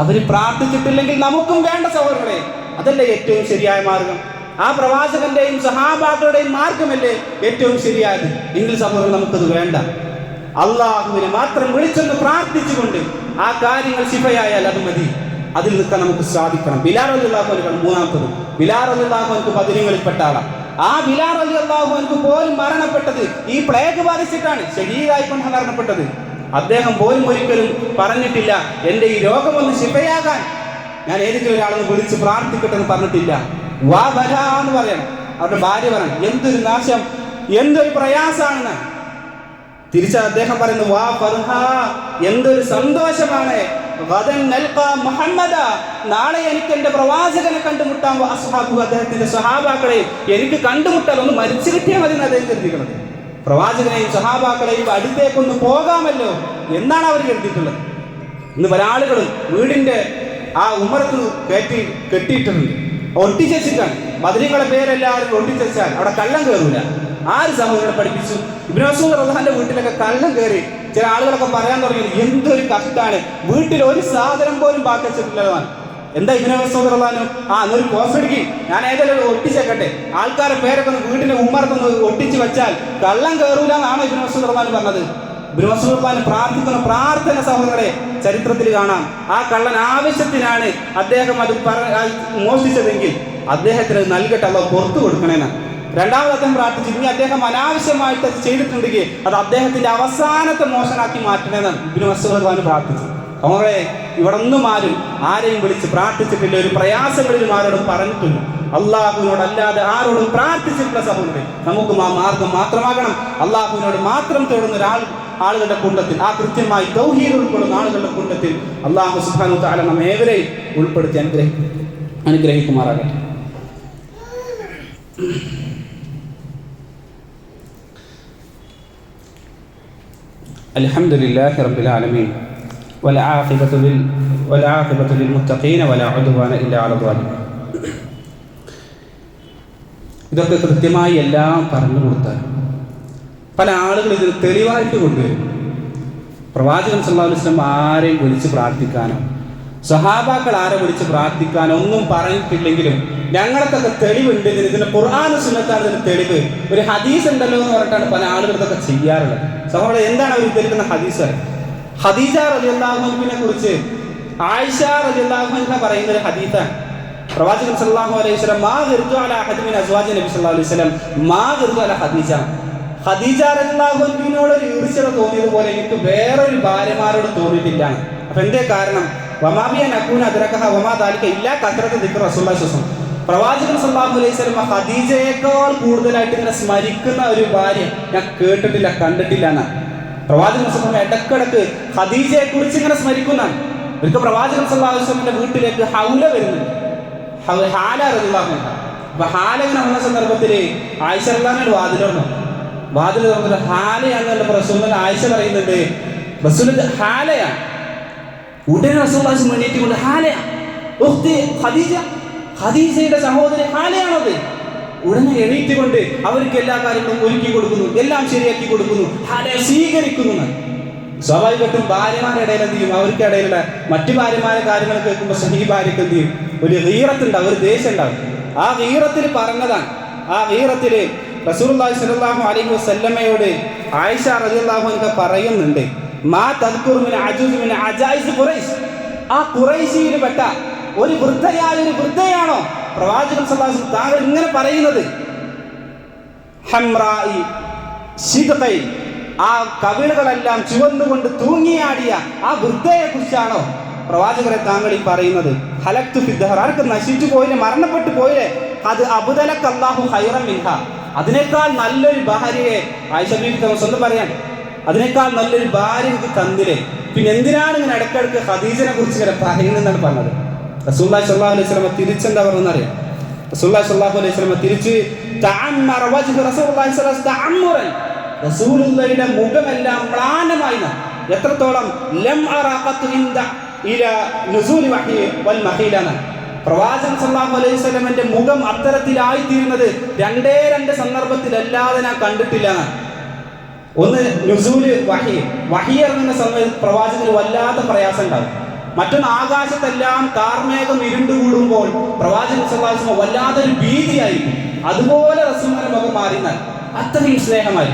അവർ പ്രാർത്ഥിച്ചിട്ടില്ലെങ്കിൽ നമുക്കും വേണ്ട സഹോദരങ്ങളെ, അതല്ലേ ഏറ്റവും ശരിയായ മാർഗം? ആ പ്രവാചകന്റെയും സഹാബാക്കളുടെയും മാർഗമല്ലേ ഏറ്റവും ശരിയായത്? എങ്കിൽ സഹോദരൻ നമുക്കത് വേണ്ട. അള്ളാഹുവിനെ മാത്രം വിളിച്ചൊന്ന് പ്രാർത്ഥിച്ചുകൊണ്ട് ആ കാര്യങ്ങൾ ശിഫയായാൽ അത് മതി. അതിൽ നിൽക്കാൻ നമുക്ക് സാധിക്കണം. ബിലാൽ റളിയല്ലാഹു അൻഹു മൂന്നാമത്തത്. ബിലാൽ റളിയല്ലാഹു അൻഹു ബദരീങ്ങളിൽപ്പെട്ട ആളാണ്. ആ ബിലാൽ റളിയല്ലാഹു അൻഹു പോലും മരണപ്പെട്ടത് ഈ പ്ലേഗ് ബാധിച്ചിട്ടാണ്, ശരീരമായിക്കൊണ്ടാണ് മരണപ്പെട്ടത്. അദ്ദേഹം പോലും ഒരിക്കലും പറഞ്ഞിട്ടില്ല, എൻ്റെ ഈ രോഗമൊന്ന് ശിഫയാകാൻ ഞാൻ ഏതെങ്കിലും ഒരാളൊന്ന് വിളിച്ച് പ്രാർത്ഥിക്കട്ടെ എന്ന് പറഞ്ഞിട്ടില്ല. വാ ബല എന്ന് പറയണം. അവരുടെ ഭാര്യ പറയണം, എന്തൊരു നാശം, എന്തൊരു പ്രയാസാണെന്ന്. തിരിച്ച് അദ്ദേഹം പറയുന്നു, വാ ഫർഹ, എന്തൊരു സന്തോഷമാണ്, നാളെ എനിക്ക് എന്റെ പ്രവാചകനെ കണ്ടുമുട്ടാൻ, അദ്ദേഹത്തിന്റെ സഹാബാക്കളെ എനിക്ക് കണ്ടുമുട്ടാൻ, ഒന്ന് മരിച്ചു കിട്ടിയാൽ മതി എന്ന് അദ്ദേഹം കരുതിക്കുന്നത്. പ്രവാചകനെയും സഹാബാക്കളെയും അടുത്തേക്കൊന്ന് പോകാമല്ലോ എന്നാണ് അവർ കരുതിയിട്ടുള്ളത്. ഇന്ന് പല ആളുകളും വീടിന്റെ ആ ഉമ്മറത്ത് കെട്ടിയിട്ടുണ്ട്, ഒട്ടിച്ചാണ്. ബദരീങ്ങളെ പേരെല്ലാവരും ഒട്ടിച്ചാൽ അവിടെ കള്ളം കയറൂല. ആര് സഹോദരനെ പഠിപ്പിച്ചു? ഇബ്നു മസ്ഊദ് റളിയല്ലാഹു വീട്ടിലൊക്കെ കള്ളം കയറി. ചില ആളുകളൊക്കെ പറയാൻ തുടങ്ങി, എന്തൊരു കഷ്ടാണ്, വീട്ടിൽ ഒരു സാധനം പോലും ബാക്കി വെച്ചിട്ടില്ലതാണ്. എന്താ ഇബ്നു മസ്ഊദ് റളിയല്ലാഹു, എന്നൊരു പോസ്റ്റ് എടുക്കി, ഞാൻ ഏതെങ്കിലും ഒട്ടിച്ചേക്കട്ടെ, ആൾക്കാരുടെ പേരൊക്കെ ഒന്ന് വീടിന്റെ ഉമ്മറത്തൊന്ന് ഒട്ടിച്ച് വെച്ചാൽ കള്ളം കയറൂല എന്നാണ് ഇബ്നു മസ്ഊദ് റളിയല്ലാഹു പറഞ്ഞത്. ഇബ്നു മസ്ഊദ് റളിയല്ലാഹു പ്രാർത്ഥിക്കുന്ന പ്രാർത്ഥന സഹോദരങ്ങളെ ചരിത്രത്തിൽ കാണാം. ആ കള്ളൻ ആവശ്യത്തിനാണ് അദ്ദേഹം അത് മോഷ്ടിച്ചതെങ്കിൽ അദ്ദേഹത്തിന് നൽകട്ടെ, അല്ലാഹു പുറത്തു കൊടുക്കണേന്നാണ്. രണ്ടാമത് അദ്ദേഹം പ്രാർത്ഥിച്ചു, ഇനി അദ്ദേഹം അനാവശ്യമായിട്ട് അത് ചെയ്തിട്ടുണ്ടെങ്കിൽ അത് അദ്ദേഹത്തിന്റെ അവസാനത്തെ മോശനാക്കി മാറ്റണേന്നാണ് ഇബ്നു മസ്ഊദ് റളിയല്ലാഹു പ്രാർത്ഥിച്ചത്. അവരെ ഇവിടെ ഒന്നും ആരെയും വിളിച്ച് പ്രാർത്ഥിച്ചിട്ടില്ല, ഒരു പ്രയാസങ്ങളിലും ആരോടും പറഞ്ഞിട്ടില്ല. അല്ലാഹുവിനോടല്ലാതെ ആരോടും പ്രാർത്ഥിച്ചിട്ടുള്ള സഹോദരൻ നമുക്കും ആ മാർഗം മാത്രമാകണം. അല്ലാഹുവിനോട് മാത്രം തേടുന്ന ആളുകളുടെ കൂട്ടത്തിൽ, ആ കൃത്യമായി തൗഹീദ് ഉൾക്കൊള്ളുന്ന ആളുകളുടെ കൂട്ടത്തിൽ അല്ലാഹു സുബ്ഹാനഹു വ തആല നമ്മെ ഏവരെയും ഉൾപ്പെടുത്തി അനുഗ്രഹിക്കുമാറാകട്ടെ. അൽഹംദുലില്ലാഹി റബ്ബിൽ ആലമീൻ വൽആഖിബതു ലിൽമുത്തഖീന വലാ ഉദ്വാന ഇല്ലാ അലൽ ളാലിമീൻ. ഇതൊക്കെ കൃത്യമായി എല്ലാം പറഞ്ഞു കൊടുത്താൽ പല ആളുകൾ ഇതിന് തെളിവായിട്ട് കൊണ്ടുവരും. പ്രവാചകൻ സല്ലല്ലാഹു അലൈഹി വസല്ലം ആരെയും വിളിച്ച് പ്രാർത്ഥിക്കാനോ സഹാബാക്കൾ ആരെ വിളിച്ച് പ്രാർത്ഥിക്കാനോ ഒന്നും പറഞ്ഞിട്ടില്ലെങ്കിലും ഞങ്ങൾക്കൊക്കെ തെളിവുണ്ട്. ഇതിന് ഖുർആൻ സുന്നത്താണ് ഇതിന് തെളിവ്. ഒരു ഹദീസ് ഉണ്ടല്ലോ എന്ന് പറഞ്ഞിട്ടാണ് പല ആളുകൾ ഇതൊക്കെ ചെയ്യാറുള്ളത്. സഹോദരൻ, എന്താണ് അവർ ഉദ്ധരിക്കുന്ന ഹദീസ്? ഖദീജ റളിയല്ലാഹു അൻഹയെ കുറിച്ച് ആയിഷ റളിയല്ലാഹു അൻഹ പറയുന്ന ഒരു ഹദീസാണ്. പ്രവാചകൻ സല്ലല്ലാഹു അലൈഹി വസല്ലം മാ ഗിർതു അലാ അഹദി മിൻ അസ്വാജി നബി സല്ലല്ലാഹു അലൈഹി വസല്ലം മാ ഗിർതു അലാ ഖദീജ. ഖദീജ റളിയല്ലാഹു അൻഹയോട് ഒരു ഈർഷ്യ തോന്നിയതുപോലെ എനിക്ക് വേറൊരു ഭാര്യമാരോട് തോന്നിയിട്ടില്ല. അപ്പൊ എന്തേ കാരണം? വമാബിയൻ അക്കൂന അദ്റകഹ വമാ ദാലിക ഇല്ലാ കസറത്ത് ദിക്ർ റസൂലുള്ളാഹി സ്വല്ലല്ലാഹു അലൈഹി വസല്ലം. പ്രവാചകൻ സല്ലല്ലാഹു അലൈഹി വസല്ലം ഖദീജയേക്കാൾ കൂടുതലായിട്ട് ഇങ്ങനെ സ്മരിക്കുന്ന ഒരു ഭാര്യ ഞാൻ കേട്ടിട്ടില്ല, കണ്ടിട്ടില്ല എന്നാണ്. പ്രവാചകൻ സല്ലല്ലാഹു അലൈഹി വസല്ലം ഇടക്കിടക്ക് ഖദീജയെ കുറിച്ച് ഇങ്ങനെ സ്മരിക്കുന്നതാണ്. ഒരിക്കൽ പ്രവാചകൻ സല്ലല്ലാഹു അലൈഹി വസല്ലമിന്റെ വീട്ടിലേക്ക് ഹൗല വരുന്നുണ്ട്, ഹാല റളിയല്ലാഹു അൻഹ. അപ്പൊ ഹാല ഇങ്ങനെ വന്ന സന്ദർഭത്തിൽ ആയിഷ റളിയല്ലാഹു വാതിൽ തുറന്നിട്ട് ഹാലയാണെന്നുള്ള റസൂലിനെ ആയിഷ പറയുന്നുണ്ട്, റസൂലിന്റെ ഹാലയാണ്. ഉടനെ റസൂലുള്ളാഹി സ്വല്ലല്ലാഹു അലൈഹി വസല്ലം എണീറ്റ് ഹാലയാ ഉഖ്തി ഖദീജ, ഖദീജയുടെ സഹോദരി ഹാലയാണത്. ഉടനെ എണീറ്റ് കൊണ്ട് അവർക്ക് എല്ലാ കാര്യങ്ങളും ഒരുക്കി കൊടുക്കുന്നു, എല്ലാം ശരിയാക്കി കൊടുക്കുന്നു, ഹാലയെ സ്വീകരിക്കുന്നു. സ്വാഭാവികമായിട്ടും ഭാര്യമാരുടെ ഇടയിൽ എന്ത് ചെയ്യും, അവർക്കിടയിലുള്ള മറ്റു ഭാര്യമാരുടെ കാര്യങ്ങൾ കേൾക്കുമ്പോൾ ഈ ഭാര്യക്ക് എന്ത് ചെയ്യും, ഒരു ഗീറത്തുണ്ടാവും, ഒരു ദേഷ്യം ഉണ്ടാവും. ആ ഗീറത്തിൽ പറഞ്ഞതാണ്. ആ ഗീറത്തിൽ റസൂലുള്ളാഹി സ്വല്ലല്ലാഹു അലൈഹി വസല്ലമയോട് ആയിഷ റളിയല്ലാഹു അൻഹ പറയുന്നുണ്ട്, മാ തദ്കുറു മിൻ അജൂസ് മിൻ അജായിസ് ഖുറൈശ്. ആ ഖുറൈശിയിൽ പെട്ട ഒരു വൃദ്ധയായ ഒരു വൃദ്ധയാണോ പ്രവാചകൻ സല്ലല്ലാഹു അലൈഹി വസല്ലം താങ്കൾ ഇങ്ങനെ പറയുന്നത്? ഹംറായി ശിദ്ഖൈ, ആ കവിളുകളെല്ലാം ചുവന്നുകൊണ്ട് തൂങ്ങിയാടിയ ആ വൃദ്ധയെ കുറിച്ചാണോ പ്രവാചകരെ താങ്കൾ ഈ പറയുന്നത്? ഹലക്തു ഫിദ്ദഹർ, ആർക്ക് നശിച്ചു പോയില്ലേ, മരണപ്പെട്ടു പോയില്ലേ, അത് അബ്ദലക അല്ലാഹു ഖൈറൻ മിൻഹ, അതിനേക്കാൾ നല്ലൊരു ഭാര്യയെ ആയിഷ ബീവി സ്വന്തം പറയാൻ, അതിനേക്കാൾ നല്ലൊരു ഭാര്യ എനിക്ക് തന്നില്ലേ, പിന്നെ എന്തിനാണ് ഇങ്ങനെ ഇടയ്ക്കിടയ്ക്ക് ഖദീജനെ കുറിച്ച് ഇങ്ങനെ പറയുന്നതെന്നാണ് പറഞ്ഞത്. റസൂലുള്ളാഹി സ്വല്ലല്ലാഹു അലൈഹി വസല്ലം തിരിച്ചെന്താ പറഞ്ഞറിയാം? റസൂലുള്ളാഹി സ്വല്ലല്ലാഹു അലൈഹി വസല്ലം തിരിച്ച് തഅമ്മറ വജ്ഹു റസൂലുള്ളാഹി സ്വല്ലല്ലാഹു അലൈഹി വസല്ലം തഅമ്മുറൻ, റസൂലുള്ളാഹിയുടെ മുഖമെല്ലാം മ്ലാനമായി. എത്രത്തോളം? ലം അറഖത്തു ഇൻദ ഇലാ നുസൂലി വഹി വൽ മഖീലന, പ്രവാചകൻ സല്ലല്ലാഹു അലൈഹി വസല്ലമയുടെ മുഖം അത്തരത്തിലായിത്തീരുന്നത് രണ്ട് സന്ദർഭത്തിലല്ലാതെ ഞാൻ കണ്ടിട്ടില്ല. ഒന്ന് നുസൂല് വഹി ഇറങ്ങുന്ന സമയത്ത് പ്രവാചകന് വല്ലാത്ത പ്രയാസം ഉണ്ടാവും. മറ്റൊന്ന് ആകാശത്തെല്ലാം കാർമേഘം ഇരുണ്ടുകൂടുമ്പോൾ പ്രവാചകൻ സല്ലല്ലാഹു അലൈഹി വസല്ലം വല്ലാത്തൊരു ഭീതിയായിരിക്കും. അതുപോലെ റസൂലിന്റെ മുഖം മാറിന്നാൽ അത്രയും സ്നേഹമായി.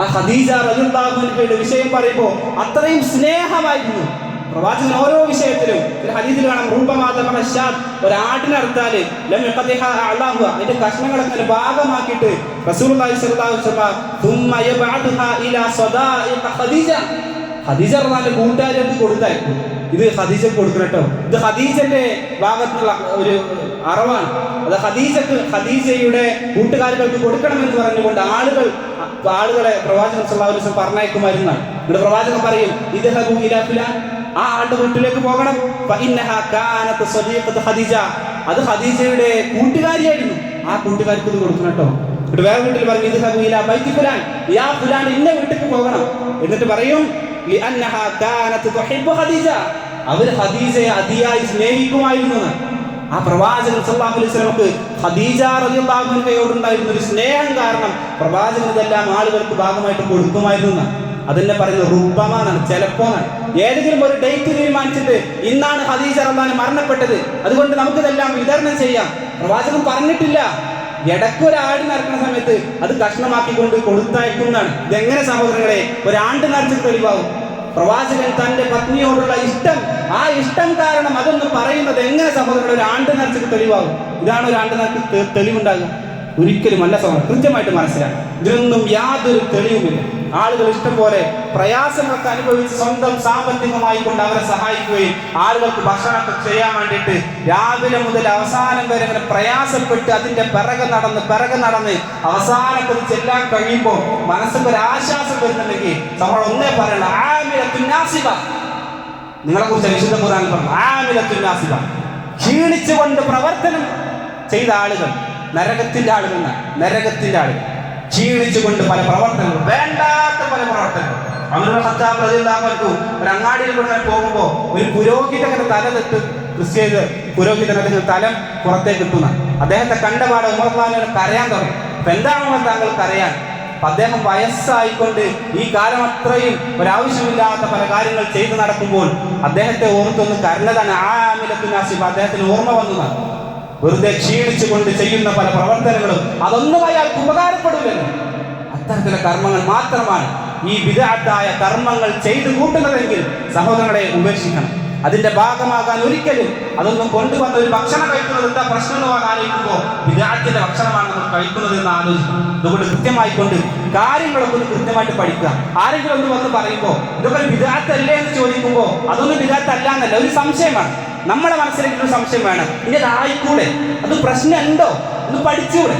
ആ ഖദീജ റളിയല്ലാഹു അൻഹയുടെ വിഷയം പറയുമ്പോൾ അത്രയും സ്നേഹമായിരുന്നു പ്രവാചകൻ ഓരോ വിഷയത്തിലും. ഒരു ഹദീസിൽ കാണാം, ഒരാടിനറുത്താല് അതിന്റെ കഷ്ണങ്ങളൊക്കെ ഭാഗമാക്കിയിട്ട് റസൂലുള്ളാഹി സ്വല്ലല്ലാഹു അലൈഹി വസല്ലം ഖദീജ റളിയല്ലാഹു കൂട്ടുകാർക്ക് കൊടുത്തായിരുന്നു. ഇത് ഖദീജക്ക് കൊടുക്കണം കേട്ടോ, ഇത് ഖദീജന്റെ ഭാഗത്തുള്ള ഒരു അറിവാണ്. അത് ഖദീജയുടെ കൂട്ടുകാരികൾക്ക് കൊടുക്കണമെന്ന് പറഞ്ഞുകൊണ്ട് ആളുകളെ പ്രവാചകൻ സല്ലല്ലാഹു അലൈഹി വസല്ലം പറഞ്ഞയക്കുമായിരുന്നാണ്. ഇവിടെ പ്രവാചകൻ പറയും, ഇദ്ഹബൂ ഇലാ ഫുലാൻ, ആ ആളുടെ വീട്ടിലേക്ക് പോകണം. ഫഇന്നഹാ കാനത് സദീഖത്ത് ഖദീജ, അത് ഖദീജയുടെ കൂട്ടുകാരിയായിരുന്നു, ആ കൂട്ടുകാർക്ക് ഇത് കൊടുക്കണം കേട്ടോ. എന്നിട്ട് വേറെ വീട്ടിൽ പറയും, ഇദ്ഹബൂ ഇലാ ബൈതി ഫുലാൻ, യാ ഫുലാൻ ഇന്ന വീട്ടിലേക്ക് പോകണം. എന്നിട്ട് പറയും, ലിഅന്നഹാ കാനത് തുഹിബ്ബു ഖദീജ, അവർ ഖദീജയെ അതിയായി സ്നേഹിക്കുമായിരുന്നു. ആ പ്രവാചകൻ സല്ലല്ലാഹു അലൈഹി വസല്ലമക്ക് ഖദീജ റളിയല്ലാഹു അൻഹയോടുണ്ടായിരുന്ന ഒരു സ്നേഹം കാരണം പ്രവാചകൻ ഇതെല്ലാം ആളുകൾക്ക് ഭാഗമായിട്ട് കൊടുക്കുമായിരുന്നു. അതെന്നെ പറയുന്നത് റുബ്ബമ എന്നാണ്, ചിലപ്പോ എന്നാണ്. ഏതെങ്കിലും ഒരു ഡേറ്റ് തീരുമാനിച്ചിട്ട് ഇന്നാണ് ഖദീജ റളിയല്ലാഹു അൻഹ മരണപ്പെട്ടത്, അതുകൊണ്ട് നമുക്കിതെല്ലാം വിതരണം ചെയ്യാം, പ്രവാചകൻ പറഞ്ഞിട്ടില്ല. ഇടയ്ക്ക് ഒരാട് നറുക്കുന്ന സമയത്ത് അത് കഷ്ണമാക്കിക്കൊണ്ട് കൊടുത്തയക്കുന്നതാണ്. ഇതെങ്ങനെ സഹോദരങ്ങളെ ഒരാണ്ട് നരച്ചിട്ട് തെളിവാകും? പ്രവാചകൻ തന്റെ പത്നിയോടുള്ള ഇഷ്ടം, ആ ഇഷ്ടം കാരണം അതൊന്ന് പറയുന്നത് എങ്ങനെ സഹോദരങ്ങളെ ഒരു ആണ്ട് നരച്ചിട്ട് തെളിവാകും? ഇതാണ് ഒരു ആണ്ട് നരച്ച് തെളിവുണ്ടാകുക? ഒരിക്കലും അല്ല സഹോദരൻ, കൃത്യമായിട്ട് മനസ്സിലാക്കും. ഇതിനൊന്നും യാതൊരു തെളിവുമില്ല. ആളുകൾ ഇഷ്ടം പോലെ പ്രയാസങ്ങളൊക്കെ അനുഭവിച്ച് സ്വന്തം സാമ്പത്തികമായി കൊണ്ട് അവരെ സഹായിക്കുകയും ആളുകൾക്ക് ഭക്ഷണമൊക്കെ ചെയ്യാൻ വേണ്ടിയിട്ട് രാവിലെ മുതൽ അവസാനം വരെ അങ്ങനെ പ്രയാസപ്പെട്ട് അതിന്റെ പിറകെ നടന്ന് അവസാനത്തിൽ ചെല്ലാൻ കഴിയുമ്പോൾ മനസ്സിൽ ഒരു ആശ്വാസം വരുന്നുണ്ടെങ്കിൽ നമ്മൾ ഒന്നേ പറയണം, ആമിലത്തുൻ നാസിബ. നിങ്ങളെ കുറിച്ച് വിശുദ്ധ ഖുർആൻ പറഞ്ഞു, ആമിലത്തുൻ നാസിബ, ക്ഷീണിച്ചുകൊണ്ട് പ്രവർത്തനം ചെയ്ത ആളുകൾ നരകത്തിന്റെ ആളുകൾ, ക്ഷീണിച്ചുകൊണ്ട് പല പ്രവർത്തനങ്ങൾ, വേണ്ടാത്ത പല പ്രവർത്തനങ്ങൾ. ഉമർ ഖത്താബ് റളിയല്ലാഹു അൻഹു ഒരു അങ്ങാടിയിൽ കൂടെ പോകുമ്പോൾ ഒരു പുരോഹിതന്റെ തല തൊട്ട് ക്രിസ്ത്യ പുരോഹിതന്റെ തലം പുറത്തേക്ക് കിട്ടുന്ന അദ്ദേഹത്തെ കണ്ടപാട് ഉമർ ഖത്താബ് കരയാൻ തുടങ്ങി. അപ്പൊ എന്താണ് ഉമർ താങ്കൾ കരയാൻ? അദ്ദേഹം വയസ്സായിക്കൊണ്ട് ഈ കാലം അത്രയും ഒരാവശ്യമില്ലാത്ത പല കാര്യങ്ങൾ ചെയ്തു നടക്കുമ്പോൾ അദ്ദേഹത്തെ ഓർത്തൊന്ന് കരഞ്ഞതാണ്. ആമിലത്തുൻ നാസിബ, അദ്ദേഹത്തിന് ഓർമ്മ വന്നതാണ്. വെറുതെ ക്ഷീണിച്ചുകൊണ്ട് ചെയ്യുന്ന പല പ്രവർത്തനങ്ങളും അതൊന്നും അയാൾക്ക് ഉപകാരപ്പെടില്ലല്ലോ. അത്തരത്തിലെ കർമ്മങ്ങൾ മാത്രമാണ് ഈ ബിദ്അത്തായ കർമ്മങ്ങൾ ചെയ്തു കൂട്ടുന്നതെങ്കിൽ സഹോദരങ്ങളെ ഉപേക്ഷിക്കണം. അതിന്റെ ഭാഗമാകാൻ ഒരിക്കലും അതൊന്നും കൊണ്ടുവന്ന ഒരു ഭക്ഷണം കഴിക്കുന്നത് എന്താ പ്രശ്നം എന്ന് ആലോചിക്കുമ്പോൾ വിദാഅത്തിന്റെ ഭക്ഷണമാണ് നമ്മൾ കഴിക്കുന്നത് എന്ന് ആലോചിക്കും. അതുകൊണ്ട് കൃത്യമായിക്കൊണ്ട് കാര്യങ്ങളൊക്കെ ഒന്ന് കൃത്യമായിട്ട് പഠിക്കുക. ആരെങ്കിലും ഒന്ന് വന്ന് പറയുമ്പോൾ ഇതൊക്കെ വിദാഅത്തല്ലേ എന്ന് ചോദിക്കുമ്പോൾ അതൊന്നും വിദാഅത്തല്ല എന്നല്ല, ഒരു സംശയമാണ്. നമ്മുടെ മനസ്സിലേക്ക് ഒരു സംശയം വേണം, ഇനി അതായിക്കൂടെ, അത് പ്രശ്നമുണ്ടോ എന്ന് പഠിച്ചൂടെ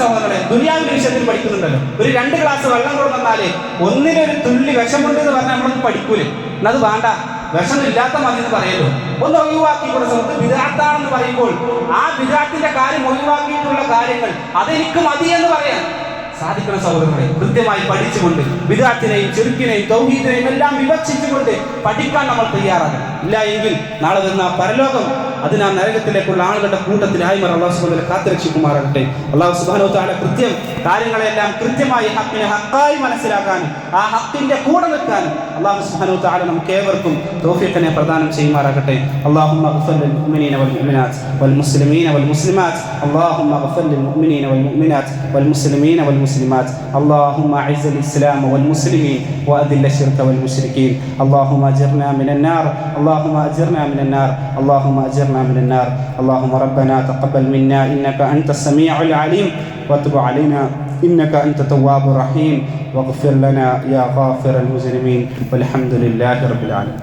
സഹോദരങ്ങളെ. ദുനിയാവിന്റെ വിഷയത്തിൽ പഠിക്കുന്നുണ്ടല്ലോ, ഒരു 2 ഗ്ലാസ് വെള്ളം കൊടുത്താലേ ഒന്നിനൊരു തുള്ളി വിഷമുണ്ട് എന്ന് പറഞ്ഞാൽ നമ്മളൊന്നും പഠിക്കൂലേ. എന്നത് വേണ്ട, വിഷം ഇല്ലാത്ത മതി എന്ന് പറയല്ലോ. ഒന്ന് ഒഴിവാക്കിക്കൂടെ സുഹൃത്ത്? ബിദ്അത്താണെന്ന് പറയുമ്പോൾ ആ ബിദ്അത്തിന്റെ കാര്യം ഒഴിവാക്കിയിട്ടുള്ള കാര്യങ്ങൾ അതെനിക്ക് മതി എന്ന് പറയാൻ സാധിക്കുന്ന സഹോദരങ്ങളെ കൃത്യമായി പഠിച്ചുകൊണ്ട് ബിദ്അത്തിനെയും ശിർക്കിനെയും തൗഹീദിനെയും എല്ലാം വിവക്ഷിച്ചുകൊണ്ട് പഠിക്കാൻ നമ്മൾ തയ്യാറാകണം. ഇല്ല എങ്കിൽ നാളെ വരുന്ന പരലോകം അതിനാ നരകത്തിലേക്കുള്ള ആളുകളുടെ കൂട്ടത്തിലായി അല്ലാഹു സുബ്ഹാനഹു വ തആല കാത്തുരക്ഷിക്കുമാറാകട്ടെ. അല്ലാഹു സുബ്ഹാനഹു വ തആല കൃത്യം കാര്യങ്ങളെല്ലാം കൃത്യമായി ഹക്കിനെ ഹക്കായി മനസ്സിലാക്കാനും ആ ഹക്കിന്റെ കൂടെ നിൽക്കാനും അല്ലാഹു സുബ്ഹാനഹു വ തആല നമുക്ക് ഏവർക്കും തൗഫീഖിനെ പ്രദാനം ചെയ്യുമാറാകട്ടെ. അല്ലാഹുമ്മ ഗ്ഫിർ ലിൽ മുഅ്മിനീന വൽ മുഅ്മിനാത്ത് വൽ മുസ്ലിമീന വൽ മുസ്ലിമാത്ത് അല്ലാഹുമ്മ ഗ്ഫിർ ലിൽ മുഅ്മിനീന വൽ മുഅ്മിനാത്ത് വൽ മുസ്ലിമീന വൽ മുസ്ലിമാത്ത് اللهم اعز الاسلام والمسلمين واذل الشرك والمشركين اللهم اجرنا من النار اللهم اجرنا من النار اللهم اجرنا من النار اللهم ربنا تقبل منا انك انت السميع العليم وتب علينا انك انت التواب الرحيم واغفر لنا يا غافر المجرمين والحمد لله رب العالمين.